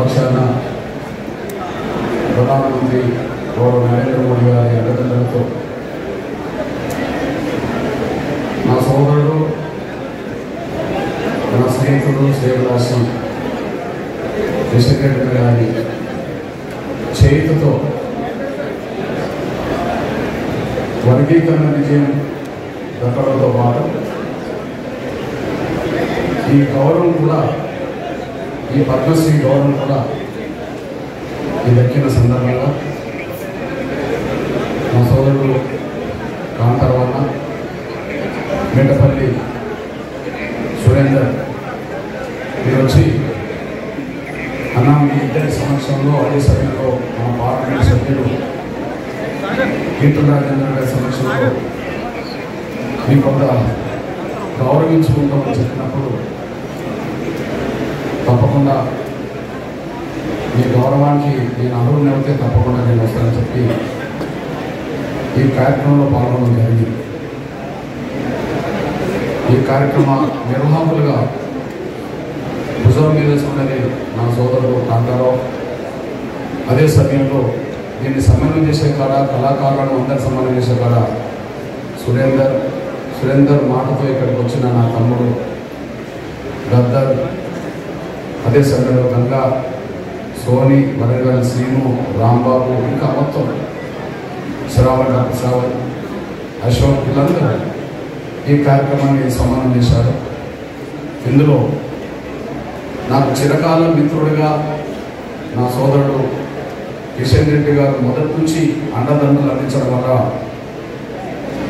పక్షాన ప్రధానమంత్రి గౌరవ నరేంద్ర మోడీ గారి అండదండలతో నా సోదరుడు, నా స్నేహితుడు, శ్రేయభిలాషి కిషన్ రెడ్డి గారి చేతితో వర్గీకరణ విజయం దక్కడంతో పాటు ఈ గౌరవం కూడా, ఈ పద్మశ్రీ గౌరవం కూడా ఈ దక్కిన సందర్భంగా మా సోదరుడు కాంతరవన్న, మేటపల్లి సురేందర్ మీరు వచ్చి అన్న మీ ఇద్దరి సమక్షంలో అదే సమయంలో మన పార్లమెంట్ సభ్యులు ఈటల రాజేందర్ గారి సమక్షంలో మీ కొంత గౌరవించుకుంటామని చెప్పినప్పుడు తప్పకుండా మీ గౌరవానికి నేను అర్హుడిని అయితే తప్పకుండా నేను వస్తానని చెప్పి ఈ కార్యక్రమంలో పాల్గొనడం జరిగింది. ఈ కార్యక్రమ నిర్వాహకులుగా భుజం మీద ఉన్నది నా సోదరుడు కాంతారావు. అదే సమయంలో దీన్ని సమన్వయం చేసే కాడ కళాకారులను అందరు సమన్వయం చేసే కాడ సురేందర్ మాటతో ఇక్కడికి వచ్చిన నా తమ్ముడు గద్దర్, అదే సమయంలో గంగా, సోని, వరంగల్ శ్రీను, రాంబాబు, ఇంకా మొత్తం శ్రావణ్, అశోక్, వీళ్ళందరూ ఈ కార్యక్రమాన్ని సమన్వయం చేశారు. ఇందులో నాకు చిరకాల మిత్రుడిగా నా సోదరుడు కిషన్ రెడ్డి గారు మొదటి నుంచి అండదండలు అందించడం వల్ల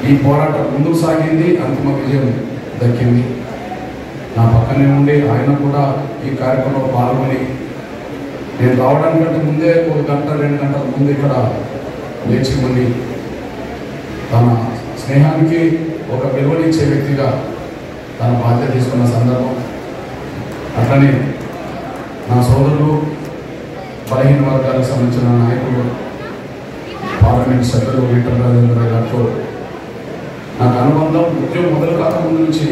ఈ పోరాటం ముందుకు సాగింది, అంతిమ విజయం దక్కింది. నా పక్కనే ఉండి ఆయన కూడా ఈ కార్యక్రమంలో పాల్గొని నేను రావడానికంటే ముందే 1 గంట 2 గంటల ముందు ఇక్కడ లేచి ఉండి తన స్నేహానికి ఒక విలువనిచ్చే వ్యక్తిగా తన బాధ్యత తీసుకున్న సందర్భం. అట్లనే నా సోదరులు, బలహీన వర్గాలకు సంబంధించిన నాయకులు, పార్లమెంట్ సభ్యులు ఈటల రాజేందర్ గారితో నాకు అనుబంధం ఉద్యోగం మొదలు కాకముందు నుంచి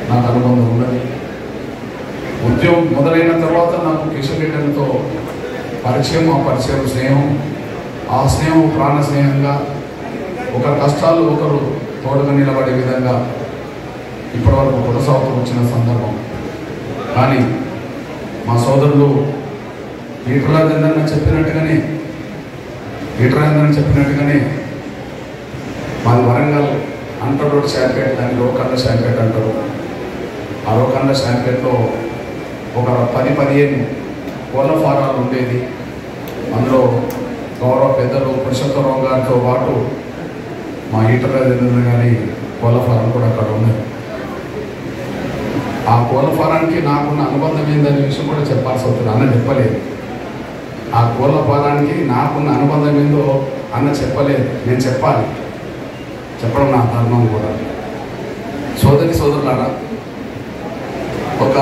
నాకు అనుబంధం ఉన్నది. ఉద్యోగం మొదలైన తర్వాత నాకు కిషన్ రెడ్డితో పరిచయం, ఆ పరిచయం స్నేహం, ఆ స్నేహం ప్రాణ స్నేహంగా ఒకరి కష్టాలు ఒకరు తోడుగా నిలబడే విధంగా ఇప్పటివరకు కొనసాగుతూ వచ్చిన సందర్భం. కానీ మా సోదరులు ఈటల రాజేందర్ చెప్పినట్టుగానే మాది వరంగల్ అంటర్ రోడ్ శాంపేట్, దాన్ని రోకండ శాంపేట్ అంటారు. ఆ రోకండ శాంపేట్లో ఒక 10-15 కోళ్ళ ఫారాలు ఉండేది. అందులో గౌరవ పెద్దలు పురుషోత్తమరావు గారితో పాటు మా ఈటల రాజేందర్ గారి కోళ్ళ ఫారం కూడా అక్కడ ఉన్నాయి. ఆ కోళ్ళ ఫారానికి నాకున్న అనుబంధం ఏందనే విషయం కూడా చెప్పాల్సి అవుతుంది. అన్న చెప్పలేదు. ఆ కోళ్ళ ఫారానికి నాకున్న అనుబంధం ఏందో అన్న చెప్పలేదు, నేను చెప్పాలి. చెప్పడం నా ధర్మం కూడా. సోదరులారా, ఒక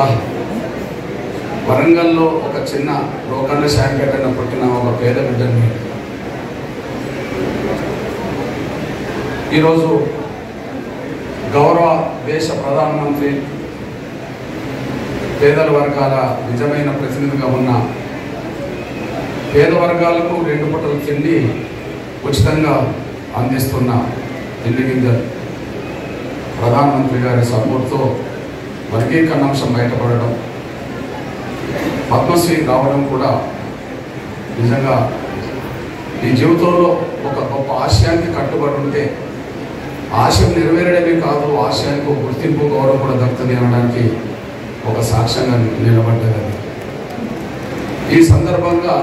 వరంగల్లో ఒక చిన్న రోకండ శాంపేట పుట్టిన ఒక పేద బిడ్డని ఈరోజు గౌరవ దేశ ప్రధానమంత్రి, పేదల వర్గాల నిజమైన ప్రతినిధిగా ఉన్న పేద వర్గాలకు 2 పూటల తిండి ఉచితంగా అందిస్తున్న తిండి గింజలు ప్రధానమంత్రి గారి సపోర్ట్తో వర్గీకరణ అంశం బయటపడడం, పద్మశ్రీ రావడం కూడా నిజంగా ఈ జీవితంలో ఒక గొప్ప ఆశయానికి కట్టుబడి ఉంటే ఆశయం నెరవేరడమే కాదు, ఆశయానికి ఒక గుర్తింపు, గౌరవం కూడా దక్కుతుంది అనడానికి ఒక సాక్ష్యంగా నిలబడ్డది. ఈ సందర్భంగా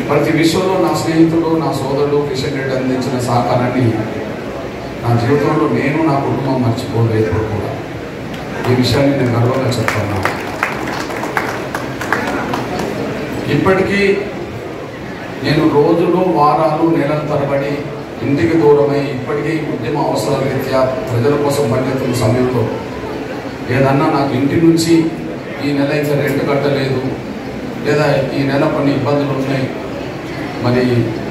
ప్రతి విషయంలో నా స్నేహితుడు, నా సోదరుడు కిషన్ రెడ్డి అందించిన సహకారాన్ని నా జీవితంలో నేను, నా కుటుంబం మర్చిపోలేదు కూడా. ఈ విషయాన్ని నేను గర్వంగా చెప్తాను. ఇప్పటికీ నేను రోజులు, వారాలు, నెలల తరబడి ఇంటికి దూరమై ఇప్పటికీ ఉద్యమ అవసరాల రీత్యా ప్రజల కోసం పనిచేస్తున్న సమయంలో ఏదన్నా నాకు ఇంటి నుంచి ఈ నెల ఇంకా రెంట్ కట్టలేదు, లేదా ఈ నెల కొన్ని ఇబ్బందులు ఉన్నాయి, మరి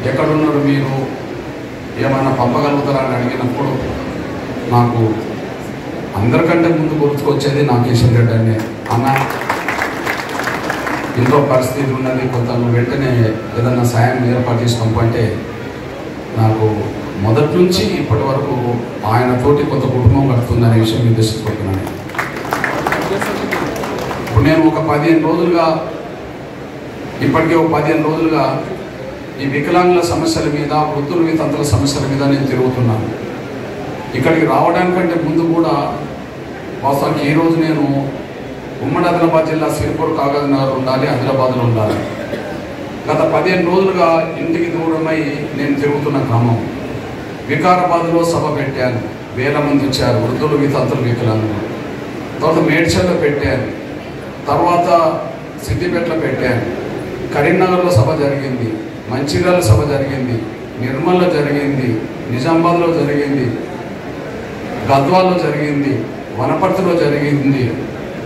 ఎక్కడున్నారు మీరు, ఏమైనా పంపగలుగుతారా అని అడిగినప్పుడు నాకు అందరికంటే ముందు గుర్తుకొచ్చేది నా కిషన్ రెడ్డి అన్న. ఇంట్లో పరిస్థితి ఉన్నది, కొంత వెంటనే ఏదన్నా సాయం ఏర్పాటు చేసి పంపంటే నాకు మొదటి నుంచి ఇప్పటి వరకు ఆయనతోటి కొంత కుటుంబం గడుతుందనే విషయం నిర్దేశిస్తున్నాను. ఇప్పుడు నేను ఒక 15 రోజులుగా ఇప్పటికే ఒక 15 రోజులుగా ఈ వికలాంగుల సమస్యల మీద, వృద్ధుల వితంతుల సమస్యల మీద నేను తిరుగుతున్నాను. ఇక్కడికి రావడానికంటే ముందు కూడా వాస్తవానికి ఈరోజు నేను ఉమ్మడి ఆదిలాబాద్ జిల్లా సిరిపూర్ కాగజ్ నగర్ ఉండాలి, ఆదిలాబాద్లో ఉండాలి. గత 15 రోజులుగా ఇంటికి దూరమై నేను తిరుగుతున్న క్రమం. వికారాబాద్లో సభ పెట్టాను, 1000 మంది వచ్చారు, వృద్ధులు వితంతులు వికలాంగులు. తర్వాత మేడ్చల్లో పెట్టాను, తర్వాత సిద్దిపేటలో పెట్టాను, కరీంనగర్లో సభ జరిగింది, మంచిర్యాల సభ జరిగింది, నిర్మల్లో జరిగింది, నిజామాబాద్లో జరిగింది, గద్వాల్లో జరిగింది, వనపర్తిలో జరిగింది,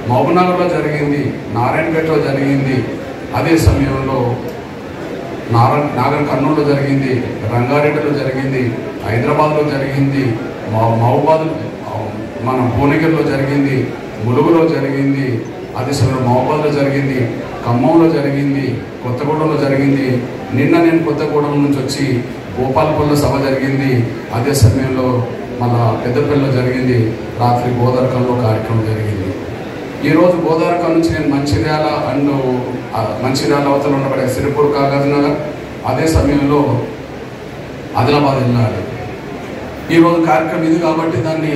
మహబూబ్నగర్లో జరిగింది, నారాయణపేటలో జరిగింది. అదే సమయంలో నాగర్ కర్నూలులో జరిగింది, రంగారెడ్డిలో జరిగింది, హైదరాబాద్లో జరిగింది, మహబూబాద్ మన భువనగిరిలో జరిగింది, ములుగులో జరిగింది, అదే సమయంలో మహబూబాద్లో జరిగింది, ఖమ్మంలో జరిగింది, కొత్తగూడెంలో జరిగింది. నిన్న నేను కొత్తగూడెం నుంచి వచ్చి భూపాలపల్లిలో సభ జరిగింది. అదే సమయంలో మళ్ళా పెద్దపల్లిలో జరిగింది. రాత్రి గోదావరికంలో కార్యక్రమం జరిగింది. ఈరోజు గోదావరికం నుంచి నేను మంచిర్యాల అవతల ఉండబడే సిరిపూర్ కాగజ్ నగర్, అదే సమయంలో ఆదిలాబాద్ వెళ్ళాలి. ఈరోజు కార్యక్రమం ఇది కాబట్టి దాన్ని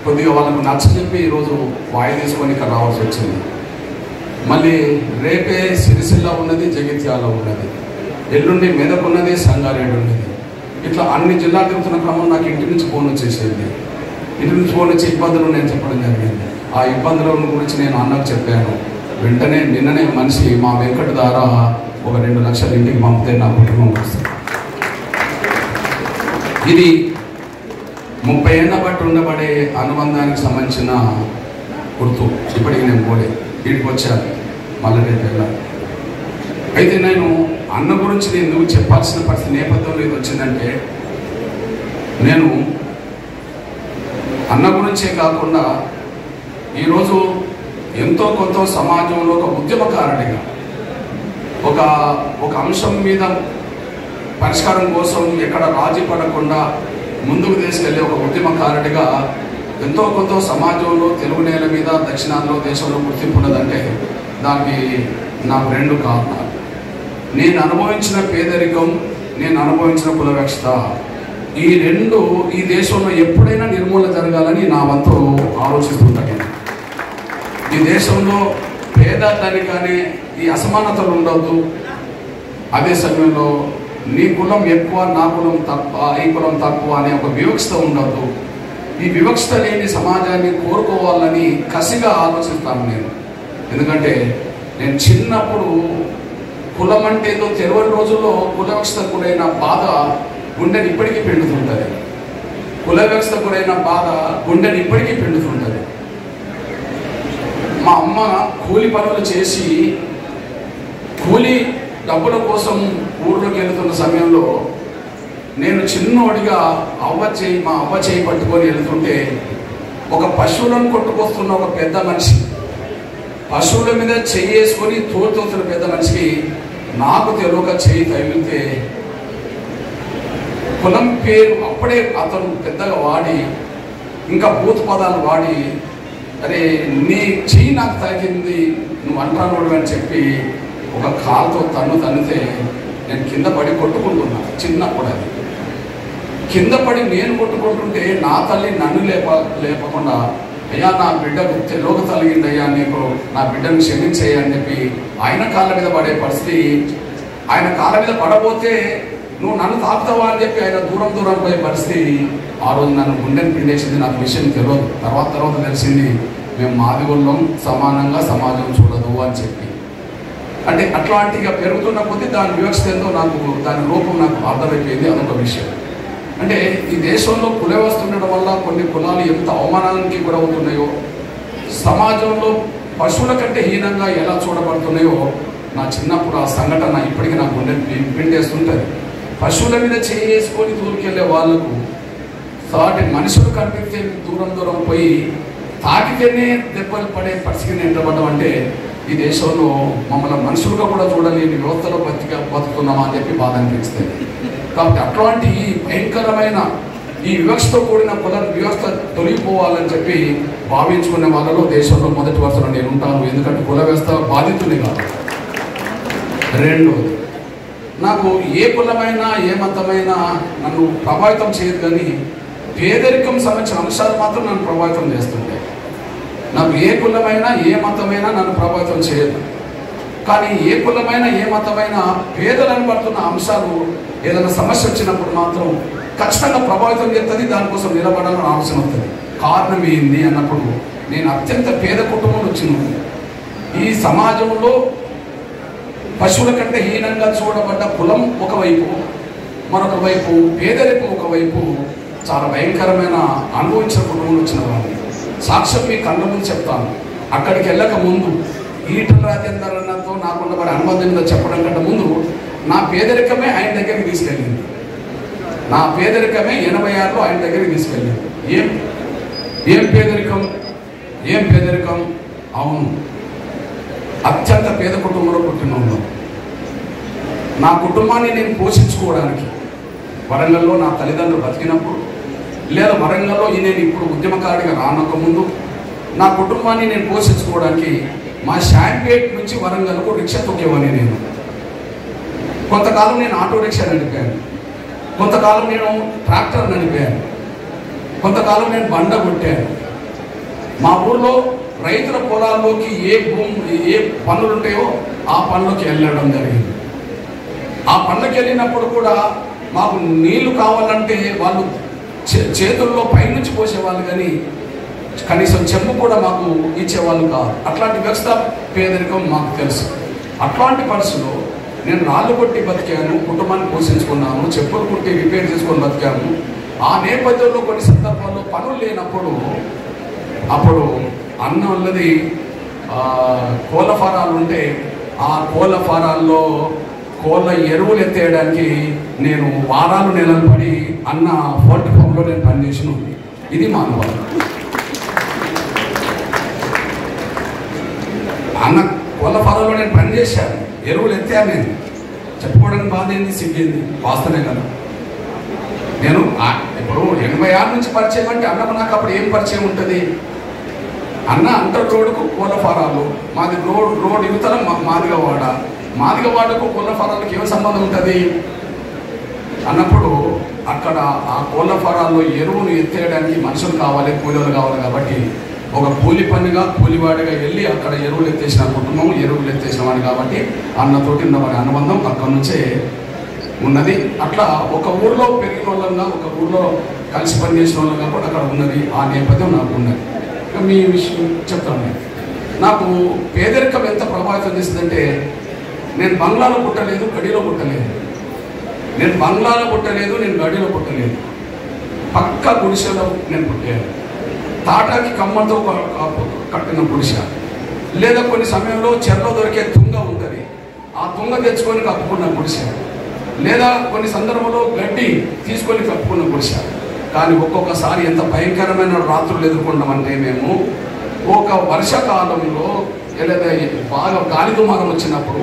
కొద్దిగా వాళ్ళకు నచ్చజెప్పి ఈరోజు వాయి తీసుకొని ఇక్కడ రావాల్సి వచ్చింది. మళ్ళీ రేపే సిరిసిల్ల ఉన్నది, జగిత్యాల ఉన్నది, ఎల్లుండి మెదక్ ఉన్నది, సంగారెడ్డి ఉన్నది. ఇట్లా అన్ని జిల్లాలు తిరుగుతున్న క్రమం నాకు ఇంటి నుంచి ఫోన్ వచ్చేసింది. ఇంటి నుంచి ఫోన్ వచ్చే ఇబ్బందులు నేను చెప్పడం జరిగింది. ఆ ఇబ్బందుల గురించి నేను అన్నకు చెప్పాను. వెంటనే నిన్ననే మనిషి మా వెంకట ద్వారా ఒక 2 లక్షలు ఇంటికి పంపితే నా కుటుంబం వస్తుంది. ఇది 30 ఏళ్ళ బట్టి ఉండబడే అనుబంధానికి సంబంధించిన గుర్తు. ఇప్పటికి నేను పోలే, వీటికి వచ్చాను, మళ్ళీ రేపు వెళ్ళాను. అయితే నేను అన్న గురించి నేను ఎందుకు చెప్పాల్సిన పరిస్థితి నేపథ్యంలో ఇది వచ్చిందంటే, నేను అన్న గురించే కాకుండా ఈరోజు ఎంతో కొంత సమాజంలో ఒక ఉద్యమకారుడిగా ఒక అంశం మీద పరిష్కారం కోసం ఎక్కడ రాజీ పడకుండా ముందుకు తీసుకెళ్లే ఒక ఉద్యమకారుడిగా ఎంతో కొంత సమాజంలో తెలుగు నేల మీద దక్షిణాదిలో దేశంలో గుర్తింపు ఉన్నదంటే దానికి నాకు 2 కారణాలు. నేను అనుభవించిన పేదరికం, నేను అనుభవించిన కులవివక్షత, ఈ 2 ఈ దేశంలో ఎప్పుడైనా నిర్మూలన జరగాలని నా వంతు ఆలోచిస్తుంటాను. ఈ దేశంలో పేదరికాన్ని, ఈ అసమానతలు ఉండవద్దు. అదే సమయంలో నీ కులం ఎక్కువ, నా కులం తక్కువ, ఈ కులం తక్కువ అనే ఒక వివక్షత ఉండద్దు. ఈ వివక్షత లేని సమాజాన్ని కోరుకోవాలని కసిగా ఆలోచిస్తాను నేను. ఎందుకంటే నేను చిన్నప్పుడు కులం అంటే ఏదో తెలియని రోజుల్లో కులవివక్షత గురైన బాధ గుండెని ఇప్పటికీ పిండుతుంటుంది. కులవివక్షత గురైన బాధ గుండెని ఇప్పటికీ పిండుతుంటుంది. మా అమ్మ కూలి పనులు చేసి కూలి డబ్బుల కోసం ఊళ్ళోకి వెళుతున్న సమయంలో నేను చిన్నోడిగా మా అవ్వ చేయి పట్టుకొని వెళ్తుంటే ఒక పశువులను కొట్టుకొస్తున్న ఒక పెద్ద మనిషి, పశువుల మీద చెయ్యి వేసుకొని తోలుతున్న పెద్ద మనిషికి నాకు తెలియక చెయ్యి తగిలితే కులం పేరు అప్పుడే అతను పెద్దగా వాడి ఇంకా భూత పదాలు వాడి, అరే నీ చెయ్యి నాకు తాకింది, నువ్వు అంటానోడు అని చెప్పి ఒక కాలుతో తన్నితే నేను కింద పడి కొట్టుకుంటున్నా. చిన్నప్పుడు అది కింద పడి నేను కొట్టుకుంటుంటే నా తల్లి నన్ను లేపకుండా, అయ్యా నా బిడ్డకు తెలియక తలిగిందయ్యా, నీకు నా బిడ్డను క్షమించేయ్యా అని చెప్పి ఆయన కాళ్ళ మీద పడే పరిస్థితి. ఆయన కాళ్ళ మీద పడబోతే నువ్వు నన్ను తాకుతావా అని చెప్పి ఆయన దూరం పోయే పరిస్థితి. ఆ రోజు నన్ను గుండెని పిండేసింది. నాకు విషయం తెలియదు, తర్వాత తెలిసింది మేము మాదిగొల్లం, సమానంగా సమాజం చూడదు అని చెప్పి. అంటే అట్లాంటిగా పెరుగుతున్న కొద్దీ దాని వివక్షత ఏందో నాకు, దాని రూపం నాకు అర్థమైపోయింది. అదొక విషయం. అంటే ఈ దేశంలో కుల వ్యవస్థ ఉండడం వల్ల కొన్ని కులాలు ఎంత అవమానానికి గురవుతున్నాయో, సమాజంలో పశువుల కంటే హీనంగా ఎలా చూడబడుతున్నాయో నా చిన్నప్పుడు ఆ సంఘటన ఇప్పటికీ నాకు పిండేస్తుంటుంది. పశువుల మీద చేసుకొని దూరికెళ్ళే వాళ్ళకు సాటి మనుషులు కనిపిస్తే దూరం పోయి తాకితేనే దెబ్బలు పడే పరిస్థితిని ఎంటబడ్డం అంటే ఈ దేశంలో మమ్మల్ని మనుషులుగా కూడా చూడలేని వ్యవస్థలో బతుకుతున్నామా అని చెప్పి బాధ అనిపిస్తుంది. కాబట్టి అట్లాంటి ఈ భయంకరమైన ఈ వివక్షతో కూడిన కుల వ్యవస్థ తొలగిపోవాలని చెప్పి భావించుకునే వాళ్ళలో దేశంలో మొదటి వరుసలో నేను ఉంటాను. ఎందుకంటే కుల వ్యవస్థ బాధితుని కాదు. రెండోది, నాకు ఏ కులమైనా ఏ మతమైనా నన్ను ప్రభావితం చేయదు, కానీ పేదరికం సంబంధించిన అంశాలు మాత్రం నన్ను ప్రభావితం చేస్తుంటాయి. నాకు ఏ కులమైనా ఏ మతమైనా నన్ను ప్రభావితం చేయదు, కానీ ఏ కులమైనా ఏ మతమైనా పేదలను పడుతున్న అంశాలు ఏదైనా సమస్య వచ్చినప్పుడు మాత్రం ఖచ్చితంగా ప్రభావితం చేస్తుంది. దానికోసం నిలబడాలని ఆలోచన అవుతుంది. కారణం ఏంది అన్నప్పుడు నేను అత్యంత పేద కుటుంబం వచ్చిన ఈ సమాజంలో పశువుల కంటే హీనంగా చూడబడ్డ కులం ఒకవైపు, మరొక వైపు పేదరికం ఒకవైపు చాలా భయంకరమైన అనుభవించిన కుటుంబంలో వచ్చిన వాడిని. సాక్ష్యం మీ కళ్ళ ముందు చెప్తాను. అక్కడికి వెళ్ళక ముందు ఈటల రాజేందర్ అన్నతో నాకున్న వారి అనుబంధం మీద చెప్పడం కంటే ముందు నా పేదరికమే ఆయన దగ్గరికి తీసుకెళ్ళింది. నా పేదరికమే 86లో ఆయన దగ్గరికి తీసుకెళ్ళింది. ఏం పేదరికం? అవును, అత్యంత పేద కుటుంబంలో పుట్టిన నా కుటుంబాన్ని నేను పోషించుకోవడానికి వరంగల్లో నా తల్లిదండ్రులు బతికినప్పుడు, లేదా వరంగల్లో నేను ఇప్పుడు ఉద్యమకారిగా రానక ముందు నా కుటుంబాన్ని నేను పోషించుకోవడానికి మా షాంపేట్ నుంచి వరంగల్కు రిక్షా తొక్కేవాడిని. నేను కొంతకాలం నేను ఆటో రిక్షా నడిపాను, కొంతకాలం నేను ట్రాక్టర్ నడిపాను, కొంతకాలం నేను బండ కొట్టాను. మా ఊళ్ళో రైతుల పొలాల్లోకి ఏ పనులు ఉంటాయో ఆ పనులకి వెళ్ళడం జరిగింది. ఆ పనులకి వెళ్ళినప్పుడు కూడా మాకు నీళ్లు కావాలంటే వాళ్ళు చేతుల్లో పైనుంచి పోసేవాళ్ళు, కానీ కనీసం చెంబు కూడా మాకు ఇచ్చేవాళ్ళు కాదు. అట్లాంటి వ్యవస్థ పేదరికం మాకు తెలుసు. అట్లాంటి పరిస్థితుల్లో నేను రాళ్ళు కొట్టి బతికాను, కుటుంబాన్ని పోషించుకున్నాను, చెప్పులు కుట్టి రిపేర్ చేసుకొని బతికాను. ఆ నేపథ్యంలో కొన్ని సందర్భాల్లో పనులు లేనప్పుడు అప్పుడు అన్న ఉన్నది కోళ్ళ ఫారాలు ఉంటే ఆ కోళ్ళ ఫారాల్లో కోళ్ళ ఎరువులు ఎత్తేయడానికి నేను వారాలు నెలలు పడి అన్న పోల్ట్రీ ఫామ్లో నేను పనిచేసిన ఉంది. ఇది మా అనుభవం. అన్న కోళ్ళ ఫారాల్లో నేను పనిచేశాను, ఎరువులు ఎత్తాను. నేను చెప్పుకోవడానికి బాధ ఏంది, సిగ్గింది, వాస్తవమే కదా. నేను ఇప్పుడు 86 నుంచి పరిచయం అంటే అన్నకు నాకు అప్పుడు ఏం పరిచయం ఉంటుంది? అన్న అంటర్ రోడ్డుకు కోళ్ళ ఫారాలు, మాది రోడ్ యువతల మాదిగవాడకు కోళ్ళ ఫారాలకు ఏం సంబంధం ఉంటుంది అన్నప్పుడు అక్కడ ఆ కోళ్ళ ఫారాల్లో ఎరువును ఎత్తేయడానికి మనుషులు కావాలి, కూలీలు కావాలి. కాబట్టి ఒక కూలి పనిగా కూలివాడిగా వెళ్ళి అక్కడ ఎరువులు ఎత్తేసిన కుటుంబం, ఎరువులు ఎత్తేసిన వాడు కాబట్టి అన్నతోటి ఉన్న వాడి అనుబంధం అక్కడి నుంచే ఉన్నది. అట్లా ఒక ఊళ్ళో పెరిగిన వాళ్ళంగా, ఒక ఊళ్ళో కలిసి పనిచేసిన వాళ్ళంగా కూడా అక్కడ ఉన్నది. ఆ నేపథ్యం నాకు ఉన్నది. మీ విషయం చెప్తాను. నాకు పేదరికం ఎంత ప్రభావితం చేస్తుందంటే, నేను బంగ్లాలో పుట్టలేదు, గడిలో పుట్టలేదు. నేను బంగ్లాలో పుట్టలేదు, నేను గడిలో పుట్టలేదు. పక్క గుడిసెలో నేను పుట్టాను. తాటాకి కమ్మతో కట్టిన గుడిసె, లేదా కొన్ని సమయంలో చెరలో దొరికే తుంగ ఉంటుంది, ఆ తుంగ తెచ్చుకొని కప్పుకున్న గుడిసె, లేదా కొన్ని సందర్భంలో గడ్డి తీసుకొని కప్పుకున్న గుడిసె. కానీ ఒక్కొక్కసారి ఎంత భయంకరమైన రాత్రులు ఎదుర్కొంటామంటే, మేము ఒక వర్షాకాలంలో లేదా బాగా గాలి దుమారం వచ్చినప్పుడు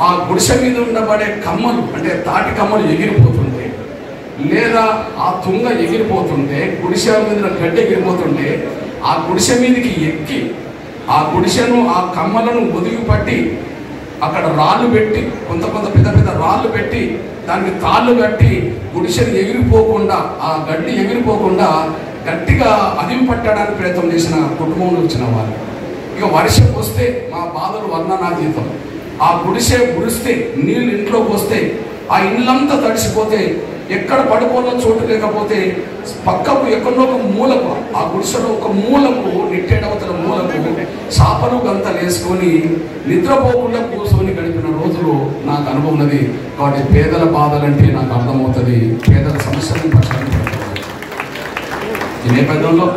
ఆ గుడిసె మీద ఉండబడే కమ్మలు, అంటే తాటి కమ్మలు ఎగిరిపోతుంటే, లేదా ఆ తుంగ ఎగిరిపోతుంటే, గుడిసె మీద గడ్డి ఎగిరిపోతుంటే ఆ గుడిసె మీదకి ఎక్కి ఆ గుడిసెను, ఆ కమ్మలను ఒదిగి పట్టి అక్కడ రాళ్ళు పెట్టి, కొంత పెద్ద రాళ్ళు పెట్టి దానికి తాళ్ళు కట్టి గుడిసెను ఎగిరిపోకుండా, ఆ గడ్డి ఎగిరిపోకుండా గట్టిగా అదిమి పట్టడానికి ప్రయత్నం చేసిన కుటుంబంలో వచ్చిన వాళ్ళు. ఇక వర్షం వస్తే మా బాధలు వర్ణనాతీతం. ఆ గుడిసె గుడిస్తే నీళ్ళు ఇంట్లోకి వస్తే ఆ ఇళ్ళంతా తడిసిపోతే, ఎక్కడ పడుకోవాలో చోటు లేకపోతే పక్కకు ఎక్కడో ఒక మూలకు, ఆ గుడిసెలో ఒక మూలకు, నిట్టేడవతల మూలకు చాపలు గంతలు వేసుకొని నిద్రపోకుండా కూర్చొని గడిపిన రోజులు నాకు అనుభవం ఉన్నది. కాబట్టి పేదల బాధలంటే నాకు అర్థమవుతుంది, పేదల సమస్యలను పరిష్కరించాలి. ఈ నేపథ్యంలో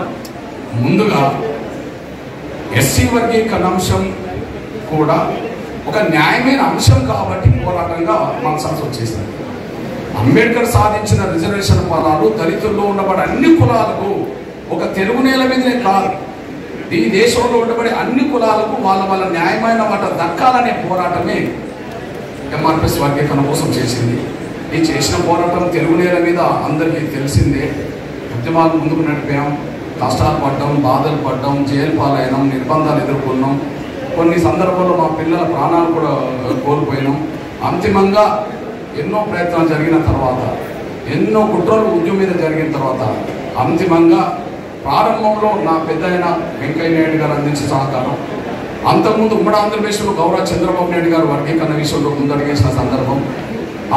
ముందుగా ఎస్సీ వర్గీకరణ అంశం కూడా ఒక న్యాయమైన అంశం కాబట్టి పోరాటంగా మనసాల్సి వచ్చేసింది. అంబేద్కర్ సాధించిన రిజర్వేషన్ ఫలాలు దళితుల్లో ఉండబడే అన్ని కులాలకు ఒక తెలుగు నేల మీదనే కాదు, ఈ దేశంలో ఉండబడే అన్ని కులాలకు వాళ్ళ న్యాయమైన వాట దక్కాలనే పోరాటమే ఎంఆర్పిఎస్ వర్గీకరణ కోసం చేసింది. ఈ చేసిన పోరాటం తెలుగు నేల మీద అందరికీ తెలిసిందే. ఉద్యమాలు ముందుకు నడిపాం, కష్టాలు పడ్డాం, బాధలు పడ్డాం, జైలు పాలైనాం, నిర్బంధాలు ఎదుర్కొన్నాం. కొన్ని సందర్భాల్లో మా పిల్లల ప్రాణాలు కూడా కోల్పోయినాం. అంతిమంగా ఎన్నో ప్రయత్నాలు జరిగిన తర్వాత, ఎన్నో కుట్రలు ఉద్యమం మీద జరిగిన తర్వాత అంతిమంగా ప్రారంభంలో నా పెద్ద అయిన వెంకయ్య నాయుడు గారు అందించిన సహకారం, అంతకుముందు ఉమ్మడి ఆంధ్రప్రదేశ్లో గౌరవ చంద్రబాబు నాయుడు గారు వర్గీకరణ విషయంలో ముందడుగేసిన సందర్భం,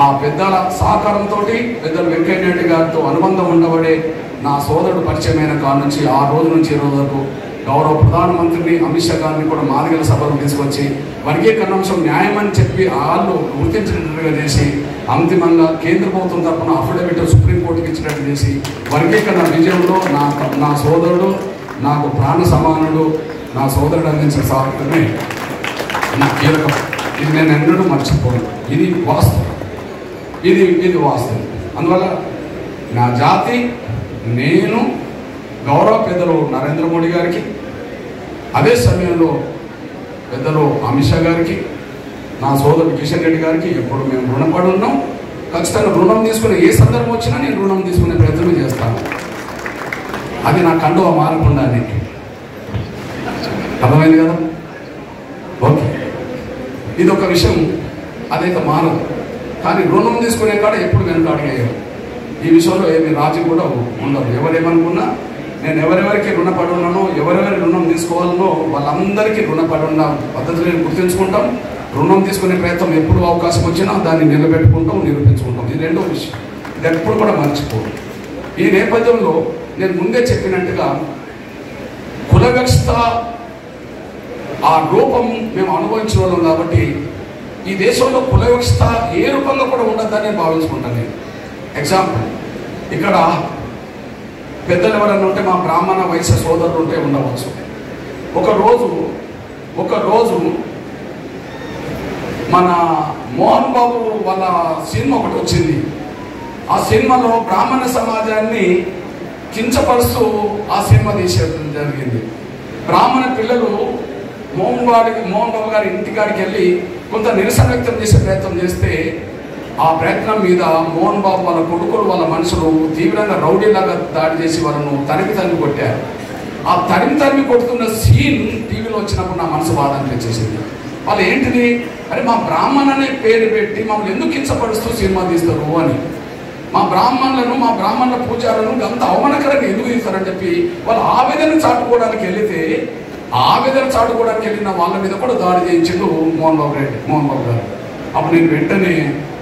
ఆ పెద్దల సహకారంతో పెద్దలు వెంకయ్య నాయుడు గారితో అనుబంధం ఉండబడే నా సోదరుడు పరిచయమైన కాడ నుంచి ఆ రోజు నుంచి ఈ రోజు వరకు గౌరవ ప్రధానమంత్రిని అమిత్ షా గారిని కూడా మాదిగల సభలు తీసుకొచ్చి వర్గీకరణ అంశం న్యాయమని చెప్పి వాళ్ళు గుర్తించినట్టుగా చేసి అంతిమంగా కేంద్ర ప్రభుత్వం తరఫున అఫిడవిట్ సుప్రీంకోర్టుకి ఇచ్చినట్టు చేసి వర్గీకరణ విజయంలో నా సోదరుడు, నాకు ప్రాణ సమానుడు, నా సోదరుడు అందించిన సహకారమే నా కీలకం. ఇది నేను ఎన్నడూ మర్చిపోను. ఇది వాస్తవం, ఇది వాస్తవం. అందువల్ల నా జాతి, నేను గౌరవ పెద్దలు నరేంద్ర మోడీ గారికి, అదే సమయంలో పెద్దలు అమిత్ షా గారికి, నా సోదరుడు కిషన్ రెడ్డి గారికి ఎప్పుడు మేము రుణపడి ఉన్నాం. ఖచ్చితంగా రుణం తీసుకునే ఏ సందర్భం వచ్చినా నేను రుణం తీసుకునే ప్రయత్నం చేస్తాను. అది నా కండువ మారకుండా. అర్థమైంది కదా? ఓకే, ఇది ఒక విషయం, అదైతే మారదు. కానీ రుణం తీసుకునే కాడ ఎప్పుడు వెనుక అడిగేయాలి. ఈ విషయంలో ఏమి రాజీ కూడా ఉండదు. ఎవరేమనుకున్నా నేను ఎవరెవరికి రుణపడి ఉన్నానో, ఎవరెవరి రుణం తీసుకోవాలనో వాళ్ళందరికీ రుణపడి ఉన్న పద్ధతులను గుర్తించుకుంటాం. రుణం తీసుకునే ప్రయత్నం ఎప్పుడు అవకాశం వచ్చినా దాన్ని నిలబెట్టుకుంటాం, నిరూపించుకుంటాం. ఇది రెండో విషయం, ఇది ఎప్పుడు కూడా మర్చిపోదు. ఈ నేపథ్యంలో నేను ముందే చెప్పినట్టుగా కుల వ్యవస్థ ఆ రూపం మేము అనుభవించిన వాళ్ళం కాబట్టి ఈ దేశంలో కుల వ్యవస్థ ఏ రూపంలో కూడా ఉండద్దని భావించుకుంటాను నేను. ఎగ్జాంపుల్, ఇక్కడ పెద్దలు ఎవరన్నా ఉంటే మా బ్రాహ్మణ వైశ్య సోదరులు ఉంటే ఉండవచ్చు. ఒకరోజు మన మోహన్ బాబు వాళ్ళ సినిమా ఒకటి వచ్చింది. ఆ సినిమాలో బ్రాహ్మణ సమాజాన్ని కించపరుస్తూ ఆ సినిమా తీసేయడం జరిగింది. బ్రాహ్మణ పిల్లలు మోహన్ బాబు గారి ఇంటికాడికి వెళ్ళి కొంత నిరసన వ్యక్తం చేసే ప్రయత్నం చేస్తే ఆ ప్రయత్నం మీద మోహన్ బాబు వాళ్ళ కొడుకులు, వాళ్ళ మనుషులు తీవ్రంగా రౌడీలాగా దాడి చేసి వాళ్ళను తరిమి కొట్టారు. ఆ తరిమి కొడుతున్న సీన్ టీవీలో వచ్చినప్పుడు నా మనసు బాధ అనిపించేసింది. వాళ్ళు ఏంటిది, అరే మా బ్రాహ్మణ అనే పేరు పెట్టి మమ్మల్ని ఎందుకు కించపరుస్తూ సినిమా తీస్తారు అని, మా బ్రాహ్మణుల పూజారులను అంత అవమానకరంగా ఎందుకు తీస్తారని చెప్పి వాళ్ళు ఆవేదన చాటుకోవడానికి వెళ్ళిన వాళ్ళ మీద కూడా దాడి చేయించిండు మోహన్ బాబు గారు. అప్పుడు నేను వెంటనే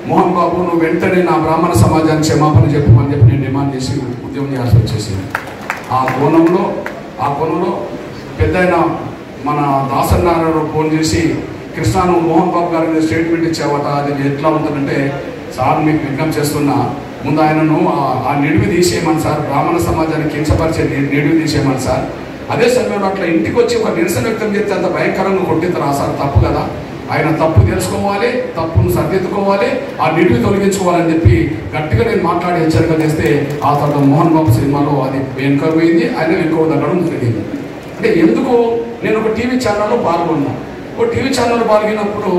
మోహన్ బాబు, నువ్వు వెంటనే నా బ్రాహ్మణ సమాజానికి క్షమాపణ చెప్పమని చెప్పి నేను డిమాండ్ చేసి ఉద్యమం చేయాల్సి వచ్చేసింది. ఆ కోణంలో పెద్దయిన మన దాసనారాయణ ఫోన్ చేసి, కృష్ణ నువ్వు మోహన్ బాబు గారి మీద స్టేట్మెంట్ ఇచ్చావట, అది ఎట్లా ఉంటుందంటే, సార్ మీకు విజ్ఞప్తి చేస్తున్నా, ముందు ఆయనను ఆ నిడివి తీసేయమని సార్, బ్రాహ్మణ సమాజాన్ని కించపరిచే నిడివి తీసేయమని సార్. అదే సమయంలో అట్లా ఇంటికి వచ్చి ఒక నిరసన వ్యక్తం చేస్తే అంత భయంకరంగా కొట్టిస్తారా సార్? తప్పు కదా, ఆయన తప్పు తెలుసుకోవాలి, తప్పును సరిదిద్దుకోవాలి, ఆ నిడివి తొలగించుకోవాలని చెప్పి గట్టిగా నేను మాట్లాడి హెచ్చరిక చేస్తే ఆ తర్వాత మోహన్ బాబు సినిమాలో అది వెనుక పోయింది, ఆయన వెనుక తగ్గడం జరిగింది. అంటే ఎందుకు, నేను ఒక టీవీ ఛానల్లో పాల్గొన్నాను. ఒక టీవీ ఛానల్లో పాల్గొన్నప్పుడు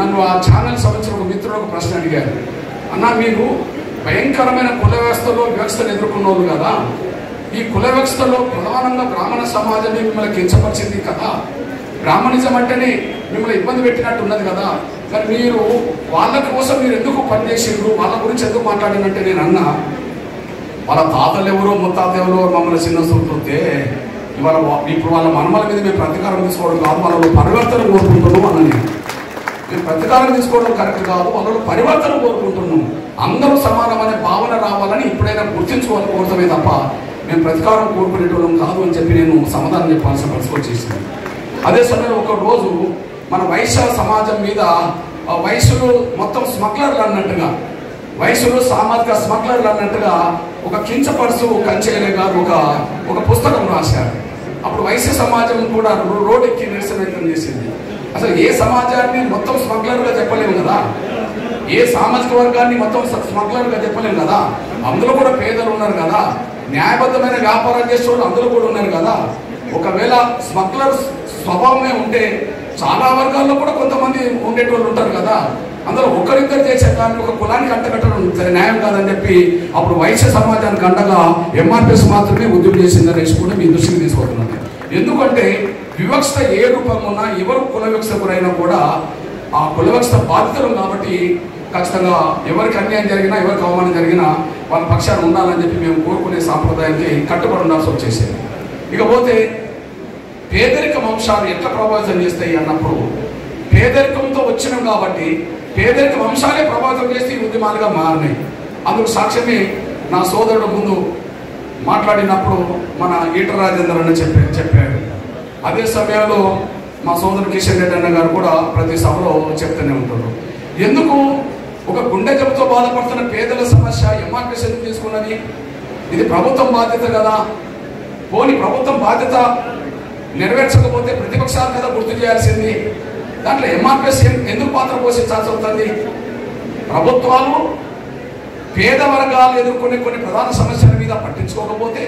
నన్ను ఆ ఛానల్ సంబంధించిన ఒక మిత్రుడు ఒక ప్రశ్న అడిగారు, అన్న మీరు భయంకరమైన కుల వ్యవస్థను ఎదుర్కొన్న వాళ్ళు కదా, ఈ కుల వ్యవస్థలో ప్రధానంగా బ్రాహ్మణ సమాజాన్ని మిమ్మల్ని కించపరిచింది కదా, బ్రాహ్మణిజం అంటేనే మిమ్మల్ని ఇబ్బంది పెట్టినట్టు ఉన్నది కదా, మరి మీరు వాళ్ళ కోసం మీరు ఎందుకు పనిచేసిండ్రు, వాళ్ళ గురించి ఎందుకు మాట్లాడినంటే నేను అన్నా, వాళ్ళ తాతలు ఎవరో ముత్తాతలు ఎవరో మమ్మల్ని చిన్న చూస్తుంటే ఇప్పుడు వాళ్ళ మనమల మీద మేము ప్రతీకారం తీసుకోవడం కాదు, వాళ్ళలో పరివర్తన కోరుకుంటున్నాం అన్నది. మేము ప్రతీకారం తీసుకోవడం కరెక్ట్ కాదు, వాళ్ళలో పరివర్తన కోరుకుంటున్నాం. అందరూ సమానమనే భావన రావాలని ఇప్పుడైనా గుర్తించుకోవాలి కోసమే తప్ప మేము ప్రతీకారం కోరుకునేటోళ్ళం కాదు అని చెప్పి నేను సమాధానం చెప్పాల్సిన పరిస్థితి వచ్చేసింది. అదే సమయంలో ఒక రోజు మన వైశ్య సమాజం మీద వయసులు మొత్తం స్మగ్లర్లు అన్నట్టుగా, వయసులు సామాజిక స్మగ్లర్లు అన్నట్టుగా ఒక కించపరుసు కంచేలే గారు ఒక పుస్తకం రాశారు. అప్పుడు వైశ్య సమాజం కూడా రోడ్డెక్కి నిరసన వ్యక్తం చేసింది. అసలు ఏ సమాజాన్ని మొత్తం స్మగ్లర్గా చెప్పలేము కదా, ఏ సామాజిక వర్గాన్ని మొత్తం స్మగ్లర్గా చెప్పలేము కదా, అందులో కూడా పేదలు ఉన్నారు కదా, న్యాయబద్ధమైన వ్యాపారం చేసే వాళ్ళు అందులో కూడా ఉన్నారు కదా. ఒకవేళ స్మగ్లర్ స్వభావమే ఉంటే చాలా వర్గాల్లో కూడా కొంతమంది ఉండేటోళ్ళు ఉంటారు కదా, అందరూ ఒకరిద్దరు చేసే దాన్ని ఒక కులానికి అంటగట్టడం న్యాయం కాదని చెప్పి అప్పుడు వైశ్య సమాజానికి అండగా ఎంఆర్పిఎస్ మాత్రమే ఉద్యమం చేసిందనేసి కూడా మీ దృష్టికి తీసుకుంటున్నాను. ఎందుకంటే వివక్ష ఏ రూపంగా ఉన్నా ఎవరు కుల వివక్ష గురైనా కూడా ఆ కుల వివక్ష బాధితులు కాబట్టి ఖచ్చితంగా ఎవరికి అన్యాయం జరిగినా ఎవరికి అవమానం జరిగినా వాళ్ళ పక్షాన్ని ఉండాలని చెప్పి మేము కోరుకునే సాంప్రదాయానికి కట్టుబడి ఉండాల్సి వచ్చేసేది. ఇకపోతే పేదరికం అంశాలు ఎట్లా ప్రభావితం చేస్తాయి అన్నప్పుడు పేదరికంతో వచ్చినాం కాబట్టి పేదరికం అంశాలే ప్రభావితం చేస్తే ఈ ఉద్యమాలుగా మారినాయి. అందుకు సాక్ష్యమే నా సోదరుడు ముందు మాట్లాడినప్పుడు మన ఈటల రాజేందర్ అన్న చెప్పాడు. అదే సమయంలో మా సోదరుడు కిషన్ రెడ్డి అన్న గారు కూడా ప్రతి సభలో చెప్తూనే ఉంటారు. ఎందుకు ఒక గుండె జబ్బుతో బాధపడుతున్న పేదల సమస్య ఎంఆర్పిఎస్ ఎందుకు తీసుకున్నది? ఇది ప్రభుత్వం బాధ్యత కదా. పోని ప్రభుత్వం బాధ్యత నెరవేర్చకపోతే ప్రతిపక్షాల మీద గుర్తు చేయాల్సింది. దాంట్లో ఎంఆర్పిఎస్ ఎందుకు పాత్ర పోషించాల్సి అవుతుంది? ప్రభుత్వాలు పేద వర్గాలు ఎదుర్కొనే కొన్ని ప్రధాన సమస్యల మీద పట్టించుకోకపోతే,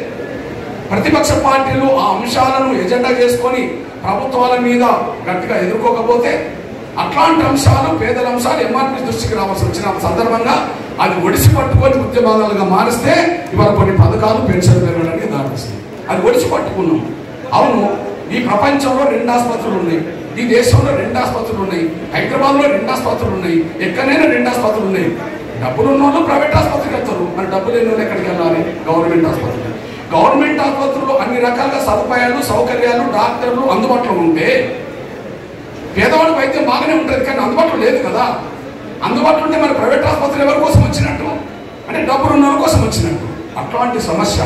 ప్రతిపక్ష పార్టీలు ఆ అంశాలను ఎజెండా చేసుకొని ప్రభుత్వాల మీద గట్టిగా ఎదుర్కోకపోతే, అట్లాంటి అంశాలు పేదల అంశాలు ఎంఆర్పిఎస్ దృష్టికి రావాల్సి వచ్చిన సందర్భంగా అది ఒడిసి పట్టుకొని ఉద్యమాలుగా మారిస్తే ఇవాళ కొన్ని పథకాలు పెన్షన్ పెరగడానికి దారిస్తుంది. అది ఒడిసి పట్టుకున్నాం. అవును, ఈ ప్రపంచంలో 2 ఆసుపత్రులు ఉన్నాయి, ఈ దేశంలో 2 ఆసుపత్రులు ఉన్నాయి, హైదరాబాద్లో 2 ఆసుపత్రులు ఉన్నాయి, ఎక్కడైనా 2 ఆసుపత్రులు ఉన్నాయి. డబ్బులు ఉన్న వాళ్ళు ప్రైవేట్ ఆసుపత్రికి వెళ్తారు, మరి డబ్బు లేని వాళ్ళు ఎక్కడికి వెళ్ళాలి? గవర్నమెంట్ ఆసుపత్రి. గవర్నమెంట్ ఆసుపత్రుల్లో అన్ని రకాల సదుపాయాలు సౌకర్యాలు డాక్టర్లు అందుబాటులో ఉంటే పేదవాడి వైద్యం బాగానే ఉంటుంది, కానీ అందుబాటులో లేదు కదా. అందుబాటులో ఉంటే మరి ప్రైవేట్ ఆసుపత్రులు ఎవరి కోసం వచ్చినట్టు? అంటే డబ్బులు ఉన్న వాళ్ళ కోసం వచ్చినట్టు. అట్లాంటి సమస్య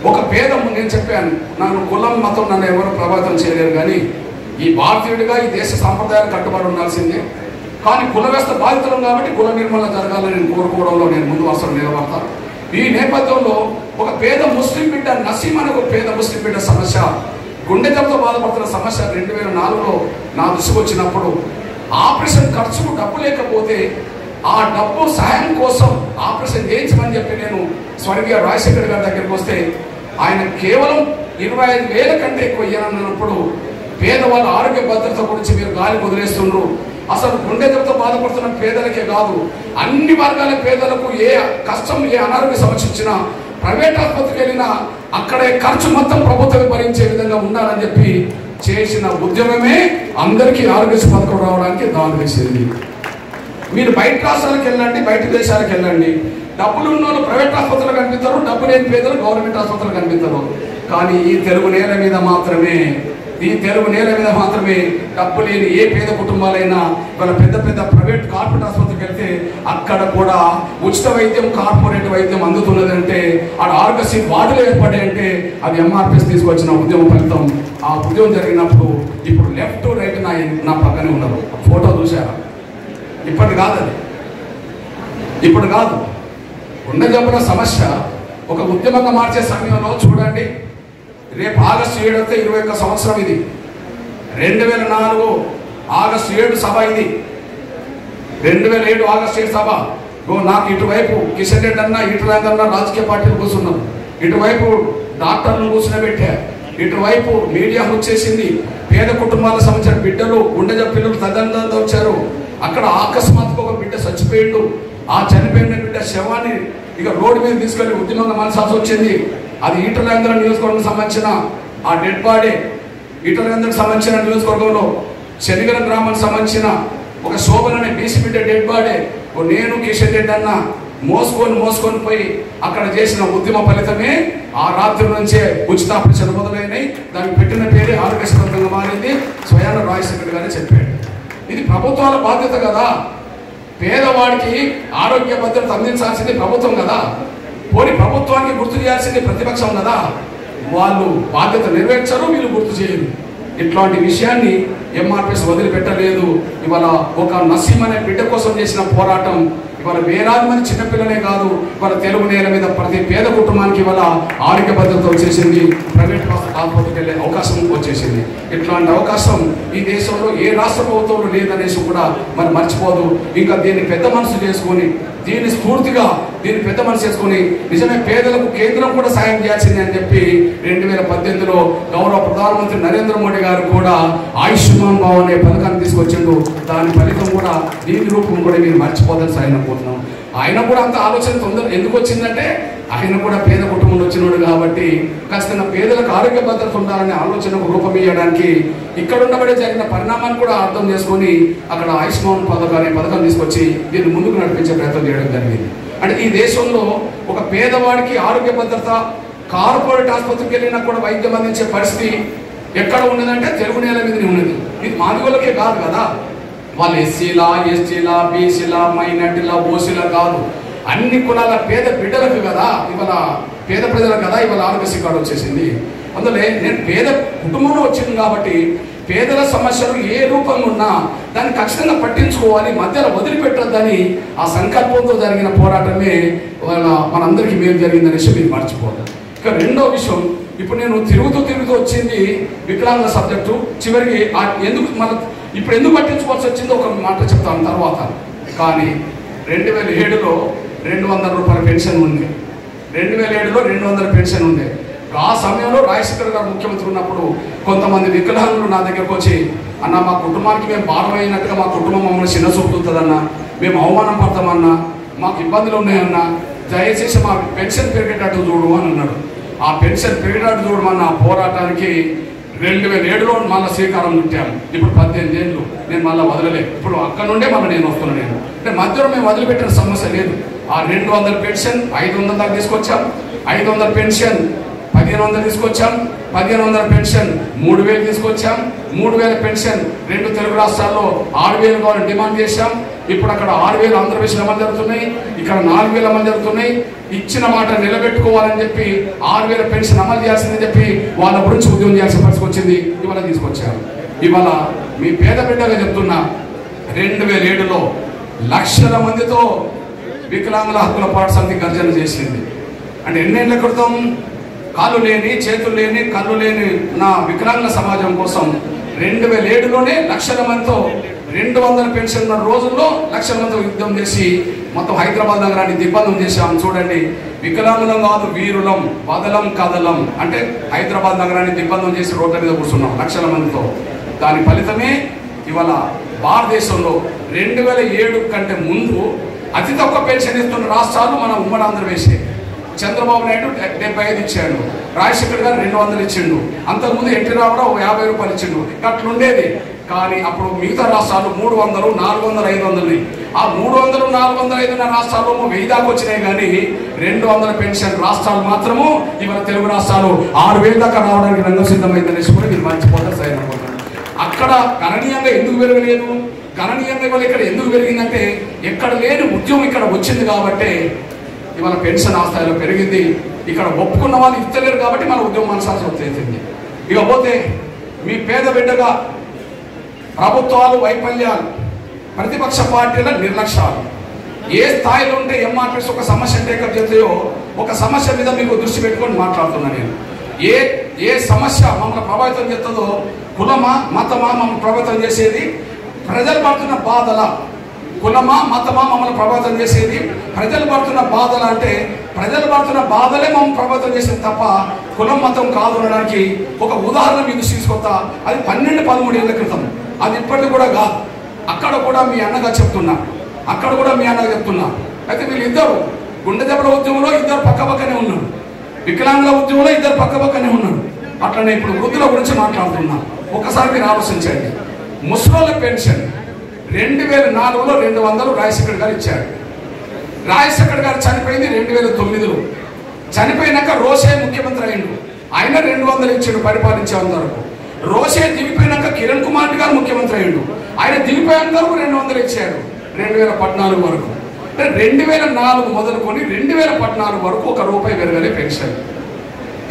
ఒక పేదము. నేను చెప్పాను, నన్ను కులం మతం నన్ను ఎవరు ప్రభావితం చేయలేరు, కానీ ఈ భారతీయుడిగా ఈ దేశ సాంప్రదాయాలు కట్టుబడి ఉండాల్సిందే. కానీ కుల వ్యవస్థ బాధితులం కాబట్టి కుల నిర్మూలన జరగాలని నేను కోరుకోవడంలో నేను ముందు వరుసలో నిలబడతాను. ఈ నేపథ్యంలో ఒక పేద ముస్లిం బిడ్డ నసీం అనే ఒక పేద ముస్లిం బిడ్డ సమస్య, గుండె జబ్బుతో బాధపడుతున్న సమస్య 2004లో నా దృష్టికి వచ్చినప్పుడు ఆపరేషన్ ఖర్చుకు డబ్బు లేకపోతే ఆ డబ్బు సహాయం కోసం ఆపరేషన్ చేయించమని చెప్పి నేను స్వర్గీయ రాజశేఖర్ గారి దగ్గరికి వస్తే ఆయన కేవలం 25,000 కంటే ఎక్కువ ఇయ్యనన్నప్పుడు పేదవాళ్ళ ఆరోగ్య భద్రత గురించి మీరు గాలి వదిలేస్తుండ్రు. అసలు గుండె జబ్బుతో బాధపడుతున్న పేదలకే కాదు, అన్ని వర్గాల పేదలకు ఏ కష్టం ఏ అనారోగ్య సమస్య వచ్చినా ప్రైవేట్ ఆసుపత్రికి వెళ్ళినా అక్కడే ఖర్చు మొత్తం ప్రభుత్వం భరించే విధంగా ఉండాలని చెప్పి చేసిన ఉద్యమమే అందరికీ ఆరోగ్యశ్రీ పథకం రావడానికి దారి తీసేది. మీరు బయట రాష్ట్రాలకు వెళ్ళండి, బయట దేశాలకు వెళ్ళండి, డబ్బులు ఉన్న వాళ్ళు ప్రైవేట్ ఆసుపత్రులు కనిపిస్తారు, డబ్బు లేని పేదలు గవర్నమెంట్ ఆసుపత్రులు కనిపిస్తారు. కానీ ఈ తెలుగు నేల మీద మాత్రమే డబ్బు లేని ఏ పేద కుటుంబాలైనా వాళ్ళ పెద్ద పెద్ద ప్రైవేట్ కార్పొరేట్ ఆసుపత్రికి వెళ్తే అక్కడ కూడా ఉచిత వైద్యం కార్పొరేట్ వైద్యం అందుతున్నదంటే ఆడ ఆరోగ్యశ్రీ వార్డులు ఏర్పడాయంటే అది ఎంఆర్పిఎస్ తీసుకొచ్చిన ఉద్యమ ఫలితం. ఆ ఉద్యమం జరిగినప్పుడు ఇప్పుడు లెఫ్ట్ రైట్ నా పక్కనే ఉన్నారు, ఫోటో చూసారా? ఇప్పుడు కాదు గుండె జబ్బుల సమస్య ఒక ఉద్యమంగా మార్చే సమయంలో చూడండి, రేపు ఆగస్టు 7 వస్తే 21 సంవత్సరం. ఇది 2004 ఆగస్టు 7 సభ. ఇది 2007 ఆగస్టు 7 సభ. నాకు ఇటువైపు కిషన్ రెడ్డి అన్న ఈటల అన్న రాజకీయ పార్టీలు కూర్చున్నారు, ఇటువైపు డాక్టర్లు కూర్చునబెట్టారు, ఇటువైపు మీడియా వచ్చేసింది, పేద కుటుంబాలకు సంబంధించిన బిడ్డలు గుండె జబ్బు పిల్లలు తల్లిదండ్రులతో వచ్చారు. అక్కడ అకస్మాత్తుగా ఒక బిడ్డ చచ్చిపోయిండు. ఆ చనిపోయిన బిడ్డ శవాన్ని ఇక రోడ్డు మీద తీసుకెళ్లి ఉద్యమంగా మనసాల్సి వచ్చింది. అది ఈటల నియోజకవర్గం సంబంధించిన ఆ డెడ్ బాడీ, ఈటల సంబంధించిన నియోజకవర్గంలో శనిగరం గ్రామానికి సంబంధించిన ఒక శోభననే బీసీ బిడ్డ డెడ్ బాడీ నేను కిషన్ రెడ్డి అన్న మోసుకొని పోయి అక్కడ చేసిన ఉద్యమ ఫలితమే ఆ రాత్రి నుంచే ఉచిత ఆపరేషన్ మొదలైనవి. దానికి పెట్టిన పేరే ఆరోగ్యశ్రీ మారింది. స్వయాన రాజశేఖర్ గారే చెప్పాడు. ఇది ప్రభుత్వాల బాధ్యత కదా. పేదవాడికి ఆరోగ్య భద్రత అందించాల్సింది ప్రభుత్వం కదా. పోనీ ప్రభుత్వానికి గుర్తు చేయాల్సింది ప్రతిపక్షం కదా. వాళ్ళు బాధ్యత నెరవేర్చరు, వీళ్ళు గుర్తు చేయరు. ఇట్లాంటి విషయాన్ని ఎంఆర్పిఎస్ వదిలిపెట్టలేదు. ఇవాళ ఒక నసీం అనే బిడ్డ కోసం చేసిన పోరాటం ఇవాళ వేలాది మంది చిన్నపిల్లలే కాదు, ఇవాళ తెలుగు నేల మీద ప్రతి పేద కుటుంబానికి ఇవాళ ఆరోగ్య భద్రత వచ్చేసింది, ప్రైవేట్ ఆసుపత్రికి వెళ్ళే అవకాశం వచ్చేసింది. ఇట్లాంటి అవకాశం ఈ దేశంలో ఏ రాష్ట్ర ప్రభుత్వంలో లేదనేసి కూడా మరి మర్చిపోదు. ఇంకా దీన్ని పెద్ద మనసు చేసుకొని, దీన్ని స్ఫూర్తిగా దీన్ని పెద్ద మనసు చేసుకొని నిజమే పేదలకు కేంద్రం కూడా సాయం చేయాల్సింది అని చెప్పి 2018లో గౌరవ ప్రధానమంత్రి నరేంద్ర మోడీ గారు కూడా ఆయుష్మాన్ భావ్ అనే పథకాన్ని తీసుకొచ్చిండు. దాని ఫలితం కూడా దీని రూపం కూడా మీరు మర్చిపోదని సాయం పోతున్నాం. ఆయన కూడా అంత ఆలోచన తొందర ఎందుకు వచ్చిందంటే ఆయన కూడా పేద కుటుంబంలో వచ్చినాడు కాబట్టి ఖచ్చితంగా పేదలకు ఆరోగ్య భద్రత ఉండాలనే ఆలోచనకు రూపం ఇవ్వడానికి ఇక్కడ ఉండబడే జరిగిన పరిణామాన్ని కూడా అర్థం చేసుకొని అక్కడ ఆయుష్మాన్ అనే పథకం తీసుకొచ్చి దీన్ని ముందుకు నడిపించే ప్రయత్నం చేయడం జరిగింది. అంటే ఈ దేశంలో ఒక పేదవాడికి ఆరోగ్య భద్రత కార్పొరేట్ ఆసుపత్రికి వెళ్ళినా కూడా వైద్యం అందించే పరిస్థితి ఎక్కడ ఉన్నదంటే తెలుగు నేల మీదనే ఉన్నది. ఇది మాదిగోళ్ళకే కాదు కదా, వాళ్ళు ఎస్సీలా, ఎస్టీలా, బీసీలా, మైనార్టీలా, ఓసీలా కాదు, అన్ని కులాల పేద బిడ్డలకు కదా, ఇవాళ పేద ప్రజలకు కదా ఇవాళ ఆరోగ్యశ్రీ కార్డు వచ్చేసింది. అందులో నేను పేద కుటుంబంలో వచ్చింది కాబట్టి పేదల సమస్యలు ఏ రూపంగా ఉన్నా దాన్ని ఖచ్చితంగా పట్టించుకోవాలి, మధ్యలో వదిలిపెట్టద్దని ఆ సంకల్పంతో జరిగిన పోరాటమే మనందరికీ మేలు జరిగిందనేసి మీరు మర్చిపోతారు. ఇక రెండో విషయం, ఇప్పుడు నేను తిరుగుతూ వచ్చింది వికలాంగుల సబ్జెక్టు. చివరికి ఇప్పుడు ఎందుకు పట్టించుకోవాల్సి వచ్చిందో ఒక మాట చెప్తాను తర్వాత. కానీ 2007లో 200 రూపాయల పెన్షన్ ఉంది, 2007లో 200 పెన్షన్ ఉంది. ఆ సమయంలో రాజశేఖర్ గారు ముఖ్యమంత్రి ఉన్నప్పుడు కొంతమంది వికలాంగులు నా దగ్గరకు వచ్చి, అన్న మా కుటుంబానికి మేము భారమైనట్టుగా మా కుటుంబం మమ్మల్ని చిన్న చూపుతుందన్నా, మేము అవమానం పడతామన్నా, మాకు ఇబ్బందులు ఉన్నాయన్నా, దయచేసి మా పెన్షన్ పెరిగేటట్టు చూడు అని అన్నాడు. ఆ పెన్షన్ పెరిగేటట్టు చూడమన్న ఆ పోరాటానికి 2007లో మళ్ళీ శ్రీకారం చుట్టాము. ఇప్పుడు 18 ఏళ్ళు నేను మళ్ళీ వదలలే. ఇప్పుడు అక్కడ నుండే మళ్ళీ నేను వస్తున్నాను. అంటే మధ్యలో మేము వదిలిపెట్టిన సమస్య లేదు. ఆ 200 పెన్షన్ 500 దాకా తీసుకొచ్చాం, 500 పెన్షన్ 1500 తీసుకొచ్చాం, 1500 పెన్షన్ 3000 తీసుకొచ్చాం, 3000 పెన్షన్ 2 తెలుగు రాష్ట్రాల్లో 6000 కావాలని డిమాండ్ చేశాం. ఇప్పుడు అక్కడ 6000 ఆంధ్రప్రదేశ్లో అమలు జరుగుతున్నాయి, ఇక్కడ 4000 అమలు జరుగుతున్నాయి. ఇచ్చిన మాట నిలబెట్టుకోవాలని చెప్పి 6000 పెన్షన్ అమలు చేయాల్సిందని చెప్పి వాళ్ళ గురించి ఉద్యోగం చేయాల్సిన పరిస్థితి వచ్చింది. ఇవాళ తీసుకొచ్చారు. ఇవాళ మీ పేద బిడ్డగా చెప్తున్నా, 2007లో లక్షల మందితో వికలాంగుల హక్కుల పోరాట సమితి గర్జన చేసింది. అంటే ఎన్నేళ్ల క్రితం కాళ్ళు లేని, చేతులు లేని, కళ్ళు లేని నా వికలాంగుల సమాజం కోసం 2007లోనే లక్షల మందితో 200 పెన్షన్ ఉన్న రోజుల్లో లక్షల మందితో యుద్ధం చేసి మొత్తం హైదరాబాద్ నగరాన్ని దిగ్బంధం చేశాం. చూడండి, వికలాంగులం కాదు వీరులం, బదలం కదలం అంటే హైదరాబాద్ నగరాన్ని దిగ్బంధం చేసి రోడ్ల మీద కూర్చున్నాం లక్షల మందితో. దాని ఫలితమే ఇవాళ భారతదేశంలో 2007 కంటే ముందు అతి తక్కువ పెన్షన్ ఇస్తున్న రాష్ట్రాలు మన ఉమ్మడి ఆంధ్రప్రదేశ్. చంద్రబాబు నాయుడు 75 ఇచ్చాడు, రాజశేఖర్ గారు 200 ఇచ్చిండు, అంతకుముందు ఎన్టీ రామారావు 50 రూపాయలు ఇచ్చిండు. అట్లుండేది. కానీ అప్పుడు మిగతా రాష్ట్రాలు 300, 400, 500. ఆ 300, 400, 500 రాష్ట్రాల్లో 1000 దాకా వచ్చినాయి. కానీ 200 పెన్షన్ రాష్ట్రాలు మాత్రము ఇవాళ తెలుగు రాష్ట్రాలు 6000 దాకా రావడానికి రంగం సిద్ధమైందనేసి కూడా మీరు మర్చిపోతారు సైన్. అక్కడ గణనీయంగా ఎందుకు పెరగలేదు, గణనీయంగా ఇవాళ ఇక్కడ ఎందుకు పెరిగిందంటే ఎక్కడ లేని ఉద్యమం ఇక్కడ వచ్చింది కాబట్టి ఇవాళ పెన్షన్ ఆ స్థాయిలో పెరిగింది. ఇక్కడ ఒప్పుకున్న వాళ్ళు ఇస్తలేరు కాబట్టి మన ఉద్యమం మనసాల్సి వచ్చేసింది. ఇకపోతే మీ పేద బిడ్డగా ప్రభుత్వాలు వైఫల్యాలు, ప్రతిపక్ష పార్టీల నిర్లక్ష్యాలు, ఏ స్థాయిలో ఉంటే ఎంఆర్పిఎస్ ఒక సమస్య టేకప్ చేస్తాయో ఒక సమస్య మీద మీకు దృష్టి పెట్టుకొని మాట్లాడుతున్నా నేను. ఏ సమస్య మమ్మల్ని ప్రభావితం చేస్తుందో, కులమా మతమా మమ్మల్ని ప్రభావితం చేసేది, ప్రజలు పడుతున్న బాధల, కులమా మతమా మమ్మల్ని ప్రభావితం చేసేది, ప్రజలు పడుతున్న బాధలు అంటే ప్రజలు పడుతున్న బాధలే మమ్మల్ని ప్రభావితం చేసేది తప్ప కులం మతం కాదు అనడానికి ఒక ఉదాహరణ మీకు తీసుకొస్తా. అది 12-13 ఏళ్ల క్రితం, అది ఇప్పటికి కూడా కాదు. అక్కడ కూడా మీ అన్నగా చెప్తున్నా, అయితే వీళ్ళిద్దరు గుండె దెబ్బల ఉద్యమంలో ఇద్దరు పక్కపక్కనే ఉన్నారు, వికలాంగుల ఉద్యమంలో ఇద్దరు పక్కపక్కనే ఉన్నారు. అట్లనే ఇప్పుడు వృద్ధుల గురించి మాట్లాడుతున్నా. ఒకసారి మీరు ఆలోచించండి. ముసలోళ్ళ పెన్షన్ 2004లో 200 రాజశేఖర్ గారు ఇచ్చాడు. రాజశేఖర్ గారు చనిపోయింది 2009లో. చనిపోయినాక రోషే ముఖ్యమంత్రి అయ్యిండు, ఆయన 200 ఇచ్చాడు పరిపాలించేంత వరకు. రోషే దిగిపోయినాక కిరణ్ కుమార్ గారు ముఖ్యమంత్రి అయ్యిండు, ఆయన దిగిపోయేంత వరకు 200 ఇచ్చాడు 2014 వరకు. 2004 మొదలుకొని 2014 వరకు ₹1 పెరగలే పెన్షన్.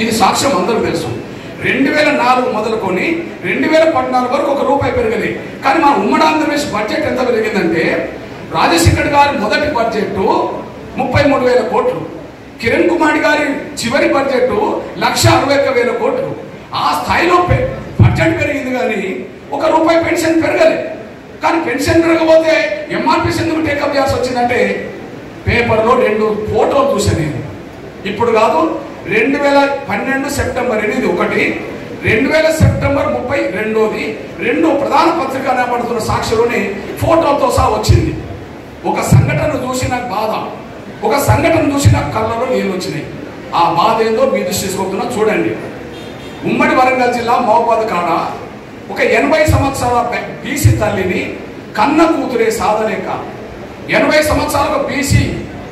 ఇది సాక్ష్యం అందరూ తెలుసు. 2004 మొదలుకొని 2014 వరకు ₹1 పెరగలేదు. కానీ మన ఉమ్మడి ఆంధ్రప్రదేశ్ బడ్జెట్ ఎంత పెరిగిందంటే రాజశేఖర్ గారి మొదటి బడ్జెట్ 33,000 కోట్లు, కిరణ్ కుమార్ గారి చివరి బడ్జెట్ 1,61,000 కోట్లు. ఆ స్థాయిలో బడ్జెట్ పెరిగింది కానీ ₹1 పెన్షన్ పెరగలేదు. కానీ పెన్షన్ పెరగకపోతే ఎంఆర్పీస్ ఎందుకు టేకప్ చేయాల్సి వచ్చిందంటే పేపర్లో 2 ఫోటోలు చూసాను నేను. ఇప్పుడు కాదు, 2012 సెప్టెంబర్ 8 ఒకటి, 2000 సెప్టెంబర్ 30 రెండోది, 2 ప్రధాన పత్రిక పడుతున్న సాక్షిలోని ఫోటోలతో సహా వచ్చింది. ఒక సంఘటన చూసి నాకు బాధ, ఒక సంఘటన చూసి నాకు కళ్ళలో నీళ్ళు వచ్చినాయి. ఆ బాధ ఏందో మీ దృష్టి తీసుకోకుండా చూడండి. ఉమ్మడి వరంగల్ జిల్లా మహబూబాద్ కాడ ఒక 80 సంవత్సరాల బీసీ తల్లిని కన్న కూతురే సాధలేక, 80 సంవత్సరాల బీసీ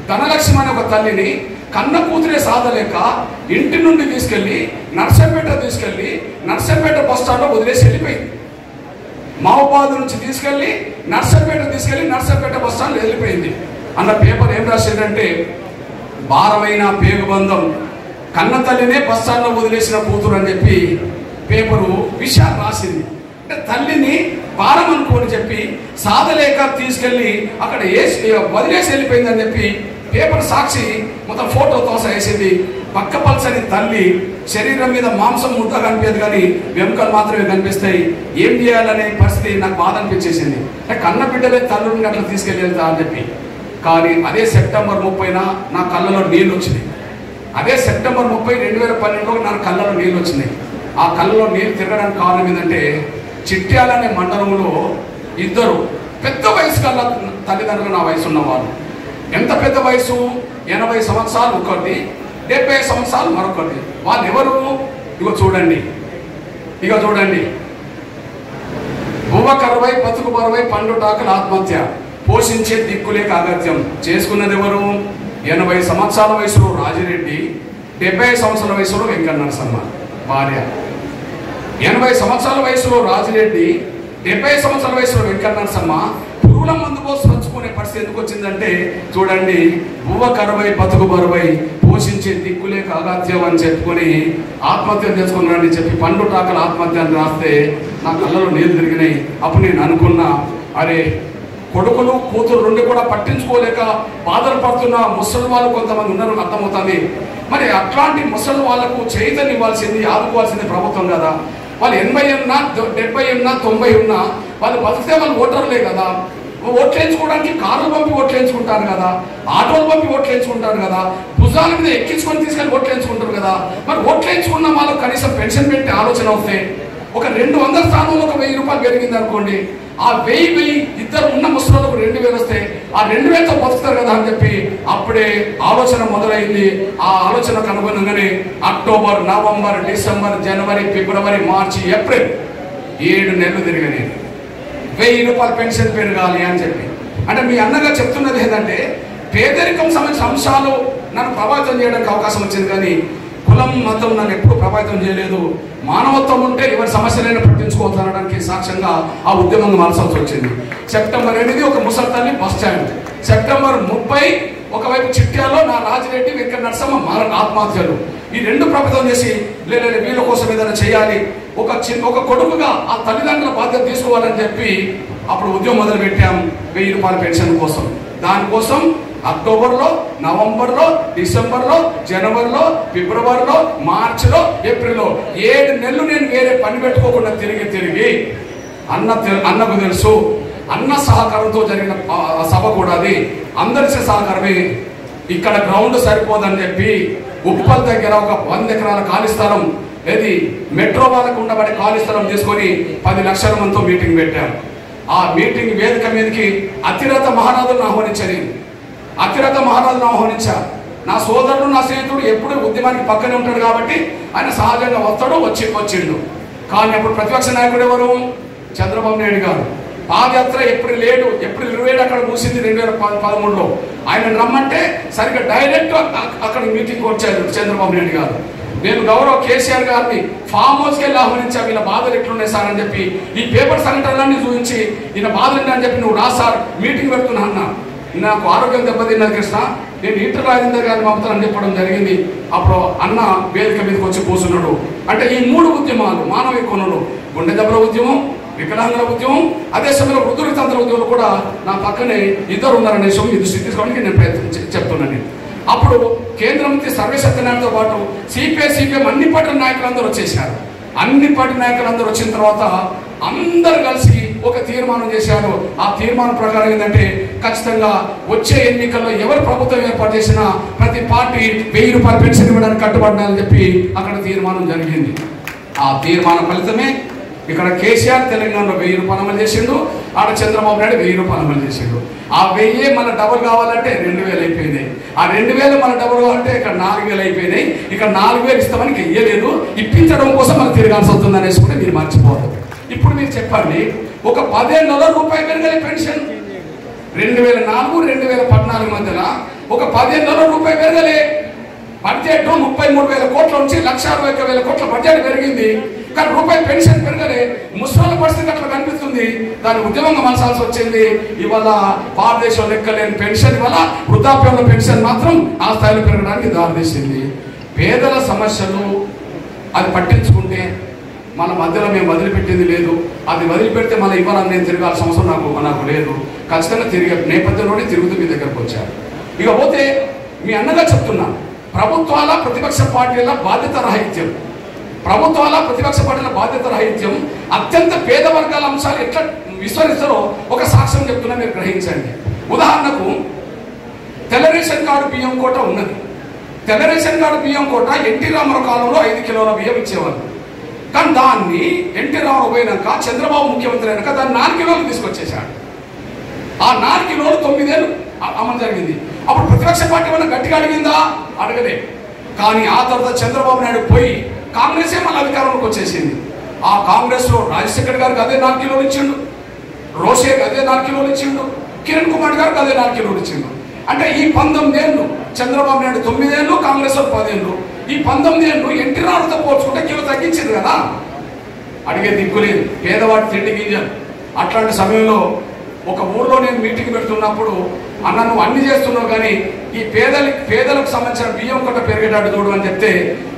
ధనలక్ష్మి అనే ఒక తల్లిని కన్న కూతురే సాధలేక ఇంటి నుండి తీసుకెళ్లి నర్సంపేట బస్ స్టాండ్లో వదిలేసి వెళ్ళిపోయింది. మహబూబాద్ నుంచి తీసుకెళ్లి నర్సంపేట బస్ స్టాండ్ వెళ్ళిపోయింది. అన్న పేపర్ ఏం రాసిందంటే భారమైన పేగుబంధం, కన్న తల్లినే బస్ స్టాండ్లో వదిలేసిన కూతురు అని చెప్పి పేపరు విషయాలు రాసింది. అంటే తల్లిని భారం అనుకోని చెప్పి సాధలేక తీసుకెళ్లి అక్కడ వదిలేసి వెళ్ళిపోయిందని చెప్పి పేపర్ సాక్షి మొత్తం ఫోటోతో వేసింది. పక్క పల్సని తల్లి, శరీరం మీద మాంసం ముద్ద కనిపించదు కానీ వెముకలు మాత్రమే కనిపిస్తాయి. ఏం చేయాలనే పరిస్థితి నాకు బాధ అనిపించేసింది. అంటే కన్న బిడ్డలే తల్లుని అట్లా తీసుకెళ్ళి వెళ్తా అని చెప్పి. కానీ అదే సెప్టెంబర్ 30న నా కళ్ళలో నీళ్ళు వచ్చినాయి. అదే సెప్టెంబర్ 30, 2012 నా కళ్ళలో నీళ్ళు వచ్చినాయి. ఆ కళ్ళలో నీళ్ళు తిరగడానికి కారణం ఏంటంటే చిట్యాల అనే మండలంలో 2 పెద్ద వయసు కల్లా తల్లిదండ్రులు నా వయసు ఉన్నవాళ్ళు. ఎంత పెద్ద వయసు? 80 సంవత్సరాలు ఒకటి, 70 సంవత్సరాలు మరొకటి. వాళ్ళు ఎవరు? ఇగో చూడండి. బువ్వ కరువై బతుకు బరువై పండుటాకుల ఆత్మహత్య, పోషించే దిక్కులేక అగత్యం. చేసుకున్నది ఎవరు? 80 సంవత్సరాల వయసులో రాజిరెడ్డి, 70 సంవత్సరాల వయసులో వెంకట నరసమ్మ భార్య. 80 సంవత్సరాల వయసులో రాజిరెడ్డి, 70 సంవత్సరాల వయసులో వెంకట నరసమ్మ పురుగుల మందు కోసం పంచుకునే పరిస్థితి ఎందుకు వచ్చిందంటే చూడండి. బువ్వ కరువై బతుకు బరువై పోషించే దిక్కులేక అగత్యం అని చెప్పుకొని ఆత్మహత్య చేసుకున్నారని చెప్పి పండుటాకల ఆత్మహత్య అని రాస్తే నా కళ్ళలో నీళ్ళు తిరిగినాయి. అప్పుడు నేను అనుకున్నా, అరే కొడుకులు కూతురు రెండు కూడా పట్టించుకోలేక బాధలు పడుతున్న ముసలి వాళ్ళు కొంతమంది ఉన్నారు, అర్థమవుతుంది. మరి అట్లాంటి ముసలి వాళ్ళకు చైతన్యం ఇవ్వాల్సింది, ఆదుకోవాల్సింది ప్రభుత్వం కదా. వాళ్ళు 80 ఉన్నా 70 ఉన్నా 90 ఉన్నా వాళ్ళు బతికితే వాళ్ళు ఓటర్లే కదా. ఓట్లు వేయించుకోవడానికి కార్లు పంపి ఓట్లు వేయించుకుంటారు కదా, ఆటోలు పంపి ఓట్లు వేయించుకుంటారు కదా, భుజాల మీద ఎక్కించుకొని తీసుకెళ్ళి ఓట్లు వేయించుకుంటారు కదా. మరి ఓట్లు వేయించుకున్న వాళ్ళకు కనీసం పెన్షన్ పెట్టే ఆలోచన వస్తే ఒక 200 స్థానంలో ఒక ₹1000 పెరిగింది అనుకోండి, ఆ 1000 ఇద్దరు ఉన్న ముసలిలకు 2000 వస్తే ఆ 2000తో బతుకుతారు కదా అని చెప్పి అప్పుడే ఆలోచన మొదలైంది. ఆ ఆలోచనకు అనుగుణంగానే అక్టోబర్, నవంబర్, డిసెంబర్, జనవరి, ఫిబ్రవరి, మార్చి, ఏప్రిల్ 7 నెలలు తిరిగినాయి. ₹1000 పెన్షన్ పెరగాలి అని చెప్పి. అంటే మీ అన్నగా చెప్తున్నది ఏంటంటే పేదరికం సంబంధించిన అంశాలు నన్ను ప్రభావితం చేయడానికి అవకాశం వచ్చింది కానీ కులం మతం నన్ను ఎప్పుడు ప్రభావితం చేయలేదు. మానవత్వం ఉంటే ఎవరి సమస్యలైనా పట్టించుకోవచ్చు అనడానికి సాక్ష్యంగా ఆ ఉద్యమంగా మార్చాల్సి వచ్చింది. సెప్టెంబర్ 8 ఒక ముసలి తల్లి బస్ స్టాండ్, సెప్టెంబర్ 30 ఒకవైపు చిట్యాలో నా రాజిరెడ్డి, వెంకట నరసమ్మ ఆత్మహత్యలు. ఈ 2 ప్రభావితం చేసి లేదు వీళ్ళ కోసం ఏదైనా చేయాలి, ఒక కొడుకుగా ఆ తల్లిదండ్రుల బాధ్యత తీసుకోవాలని చెప్పి అప్పుడు ఉద్యమం మొదలు పెట్టాం ₹1000 పెన్షన్ కోసం. దానికోసం అక్టోబర్లో, నవంబర్లో, డిసెంబర్లో, జనవరిలో, ఫిబ్రవరిలో, మార్చిలో, ఏప్రిల్లో 7 నెలలు నేను వేరే పని పెట్టుకోకుండా తిరిగి అన్నకు తెలుసు. అన్న సహకారంతో జరిగిన సభ కూడా అది అందరి సహకారమే. ఇక్కడ గ్రౌండ్ సరిపోదని చెప్పి ఉప్పల్ దగ్గర ఒక 100 ఎకరాల ఖాళీ స్థలం, ఏది మెట్రో వాళ్ళకు ఉండబడే ఖాళీ స్థలం తీసుకొని 10 లక్షల మందితో మీటింగ్ పెట్టాం. ఆ మీటింగ్ వేదిక మీదకి అతిరథ మహారాజులను ఆహ్వానించా. నా సోదరుడు, నా స్నేహితుడు ఎప్పుడు ఉద్యమానికి పక్కనే ఉంటాడు కాబట్టి ఆయన సహజంగా వస్తాడు, వచ్చిండు. కానీ అప్పుడు ప్రతిపక్ష నాయకుడు ఎవరు? చంద్రబాబు నాయుడు గారు. పాదయాత్ర ఏప్రిల్ 27 అక్కడ మూసింది 2013లో. ఆయన రమ్మంటే సరిగ్గా డైరెక్ట్ అక్కడ మీటింగ్ వచ్చారు చంద్రబాబు నాయుడు గారు. నేను గౌరవ కేసీఆర్ గారిని ఫామ్ హౌస్కి వెళ్ళి ఆహ్వానించా. వీళ్ళ బాధలు ఎట్లున్నాయి సార్ అని చెప్పి, ఈ పేపర్ సంఘటనలన్నీ చూపించి ఈయన బాధలు అని చెప్పి నువ్వు రా సార్ మీటింగ్ పెడుతున్నా అన్న. నాకు ఆరోగ్యం దెబ్బతిన్నది కృష్ణ, నేను ఈటల రాజేందర్ గారిని పంపుతానని చెప్పడం జరిగింది. అప్పుడు అన్న వేదిక మీదకి వచ్చి కూర్చున్నాడు. అంటే ఈ 3 ఉద్యమాలు, మానవ కొనులు, గుండె దెబ్బల ఉద్యమం, వికలాంగుల ఉద్యమం, అదే సమయంలో వృద్ధుల తంత్ర ఉద్యమాలు కూడా నా పక్కనే ఇద్దరు ఉన్నారనే విషయం ఇది సిద్ధించుకోవడానికి నేను ప్రయత్నం చెప్తున్నాను. అప్పుడు కేంద్ర మంత్రి సర్వేసత్యనారాయణతో పాటు సిపిఎం అన్ని పార్టీల నాయకులందరూ వచ్చేసారు. అన్ని పార్టీ నాయకులందరూ వచ్చిన తర్వాత అందరు కలిసి ఒక తీర్మానం చేశారు. ఆ తీర్మానం ప్రకారం ఏంటంటే ఖచ్చితంగా వచ్చే ఎన్నికల్లో ఎవరు ప్రభుత్వం ఏర్పాటు చేసినా ప్రతి పార్టీ 1000 రూపాయలు పెన్షన్ ఇవ్వడానికి కట్టుబడాలని చెప్పి అక్కడ తీర్మానం జరిగింది. ఆ తీర్మాన ఫలితమే ఇక్కడ కేసీఆర్ తెలంగాణలో 1000 రూపాయలు అమలు చేసిండు, ఆడ చంద్రబాబు నాయుడు 1000 రూపాయలు అమలు చేసిండు. ఆ 1000 మన డబుల్ కావాలంటే 2000 అయిపోయినాయి. ఆ 2000 మన డబుల్ కావాలంటే ఇక్కడ 4000 అయిపోయినాయి. ఇక్కడ 4000 ఇస్తామని ఇయ్యలేదు, ఇప్పించడం కోసం మనం తిరగాల్సి వస్తుంది అనేసి కూడా మీరు మర్చిపోవద్దు. ఇప్పుడు మీరు చెప్పండి, ఒక 10 ఏళ్లలో రూపాయి పెరగలే పెన్షన్. 2004 2014 మధ్యన ఒక 10 ఏళ్లలో రూపాయి పెరగలే. బడ్జెట్ 33,000 కోట్ల నుంచి 1,61,000 కోట్ల బడ్జెట్ పెరిగింది, కానీ రూపాయి పెన్షన్ పెరగలే. ముస్లింల పరిస్థితి అట్లా కనిపిస్తుంది. దాని ఉద్యమంగా మనసాల్సి వచ్చింది. ఇవాళ భారతదేశంలో లెక్కలేని పెన్షన్ వల్ల వృద్ధాప్యంలో పెన్షన్ మాత్రం ఆ స్థాయిలో పెరగడానికి దారితీసింది. పేదల సమస్యలు అది పట్టించుకుంటే మన మధ్యలో మేము వదిలిపెట్టింది లేదు. అది వదిలిపెడితే మన ఇవ్వాలని నేను తిరగాల్సిన అవసరం నాకు లేదు. ఖచ్చితంగా తిరిగే నేపథ్యంలోనే తిరుగుతూ మీ దగ్గరకు వచ్చారు. ఇక పోతే మీ అన్నగా చెప్తున్నా, ప్రభుత్వాల ప్రతిపక్ష పార్టీల బాధ్యత రాహిత్యం, ప్రభుత్వాల ప్రతిపక్ష పార్టీల బాధ్యత రాహిత్యం అత్యంత పేద వర్గాల అంశాలు ఎట్లా విస్మరిస్తారో ఒక సాక్ష్యం చెప్తున్నా, మీరు గ్రహించండి. ఉదాహరణకు తెల్ల రేషన్ కార్డు బియ్యం కోట ఉన్నది. తెల్ల రేషన్ కార్డు బియ్యం కోట ఎన్టీ రామారావు కాలంలో 5 కిలోల బియ్యం ఇచ్చేవాళ్ళు. కానీ దాన్ని ఎన్టీ రామారావు పోయినాక చంద్రబాబు ముఖ్యమంత్రి అయినాక దాన్ని 4 కిలోలు తీసుకొచ్చేసాడు. ఆ 4 కిలోలు 9 ఏళ్ళు అమలు జరిగింది. అప్పుడు ప్రతిపక్ష పార్టీ వల్ల గట్టిగా అడిగిందా? అడగలే. కానీ ఆ తర్వాత చంద్రబాబు నాయుడు పోయి కాంగ్రెసే మళ్ళీ అధికారంలోకి వచ్చేసింది. ఆ కాంగ్రెస్లో రాజశేఖర్ గారికి అదే 4 కిలోలు ఇచ్చిండు, రోషేకి అదే 4 కిలోలు ఇచ్చిండు, కిరణ్ కుమార్ గారికి అదే 4 కిలోలు ఇచ్చిండు. అంటే ఈ 19 ఏళ్ళు చంద్రబాబు నాయుడు 9 ఏళ్ళు, కాంగ్రెస్ 10 ఏళ్ళు. ఈ 19 ఏళ్ళు ఎన్టీ రామారావుతో పోల్చుకుంటే కిలో తగ్గించింది కదా. అడిగే దిక్కులేదు, పేదవాడి తిండి గింజలు. అట్లాంటి సమయంలో ఒక ఊర్లో నేను మీటింగ్ పెడుతున్నప్పుడు, అన్న నువ్వు అన్ని చేస్తున్నావు కానీ ఈ పేదలకు సంబంధించిన బియ్యం కొట్ట పెరిగేటట్టు చూడు అని చెప్తే,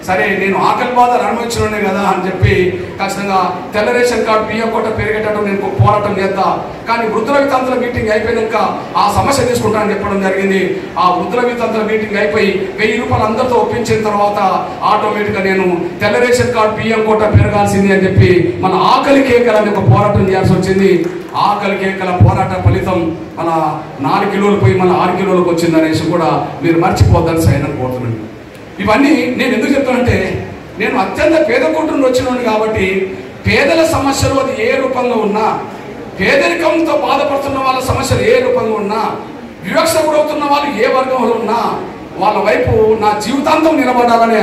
సరే నేను ఆకలి బాధ అనుభవించినోనే కదా అని చెప్పి ఖచ్చితంగా తెల్ల రేషన్ కార్డు బియ్యం కొట్ట పెరిగేటట్టు నేను పోరాటం చేస్తా. కానీ వృద్ధుల వితంతుల మీటింగ్ అయిపోయినాక ఆ సమస్య తీసుకుంటానని చెప్పడం జరిగింది. ఆ వృద్ధుల వితంతుల మీటింగ్ అయిపోయి 1000 రూపాయలు అందరితో ఒప్పించిన తర్వాత ఆటోమేటిక్గా నేను తెల్ల రేషన్ కార్డు బియ్యం కొట్ట పెరగాల్సింది అని చెప్పి మన ఆకలి కేకలని ఒక పోరాటం చేయాల్సి వచ్చింది. ఆకలి కేకల పోరాట ఫలితం మన 4 కిలోలు పోయి మన 6 కిలోలకు వచ్చిందనేసి కూడా మీరు మర్చిపోద్దని సైన్ కోరుతున్నాను. ఇవన్నీ నేను ఎందుకు చెప్తానంటే, నేను అత్యంత పేద కుటుంబం వచ్చినోని కాబట్టి పేదల సమస్యలు అది ఏ రూపంలో ఉన్నా, పేదరికంతో బాధపడుతున్న వాళ్ళ సమస్యలు ఏ రూపంగా ఉన్నా, వివక్ష గురవుతున్న వాళ్ళు ఏ వర్గంలో ఉన్నా వాళ్ళ వైపు నా జీవితాంతం నిలబడాలనే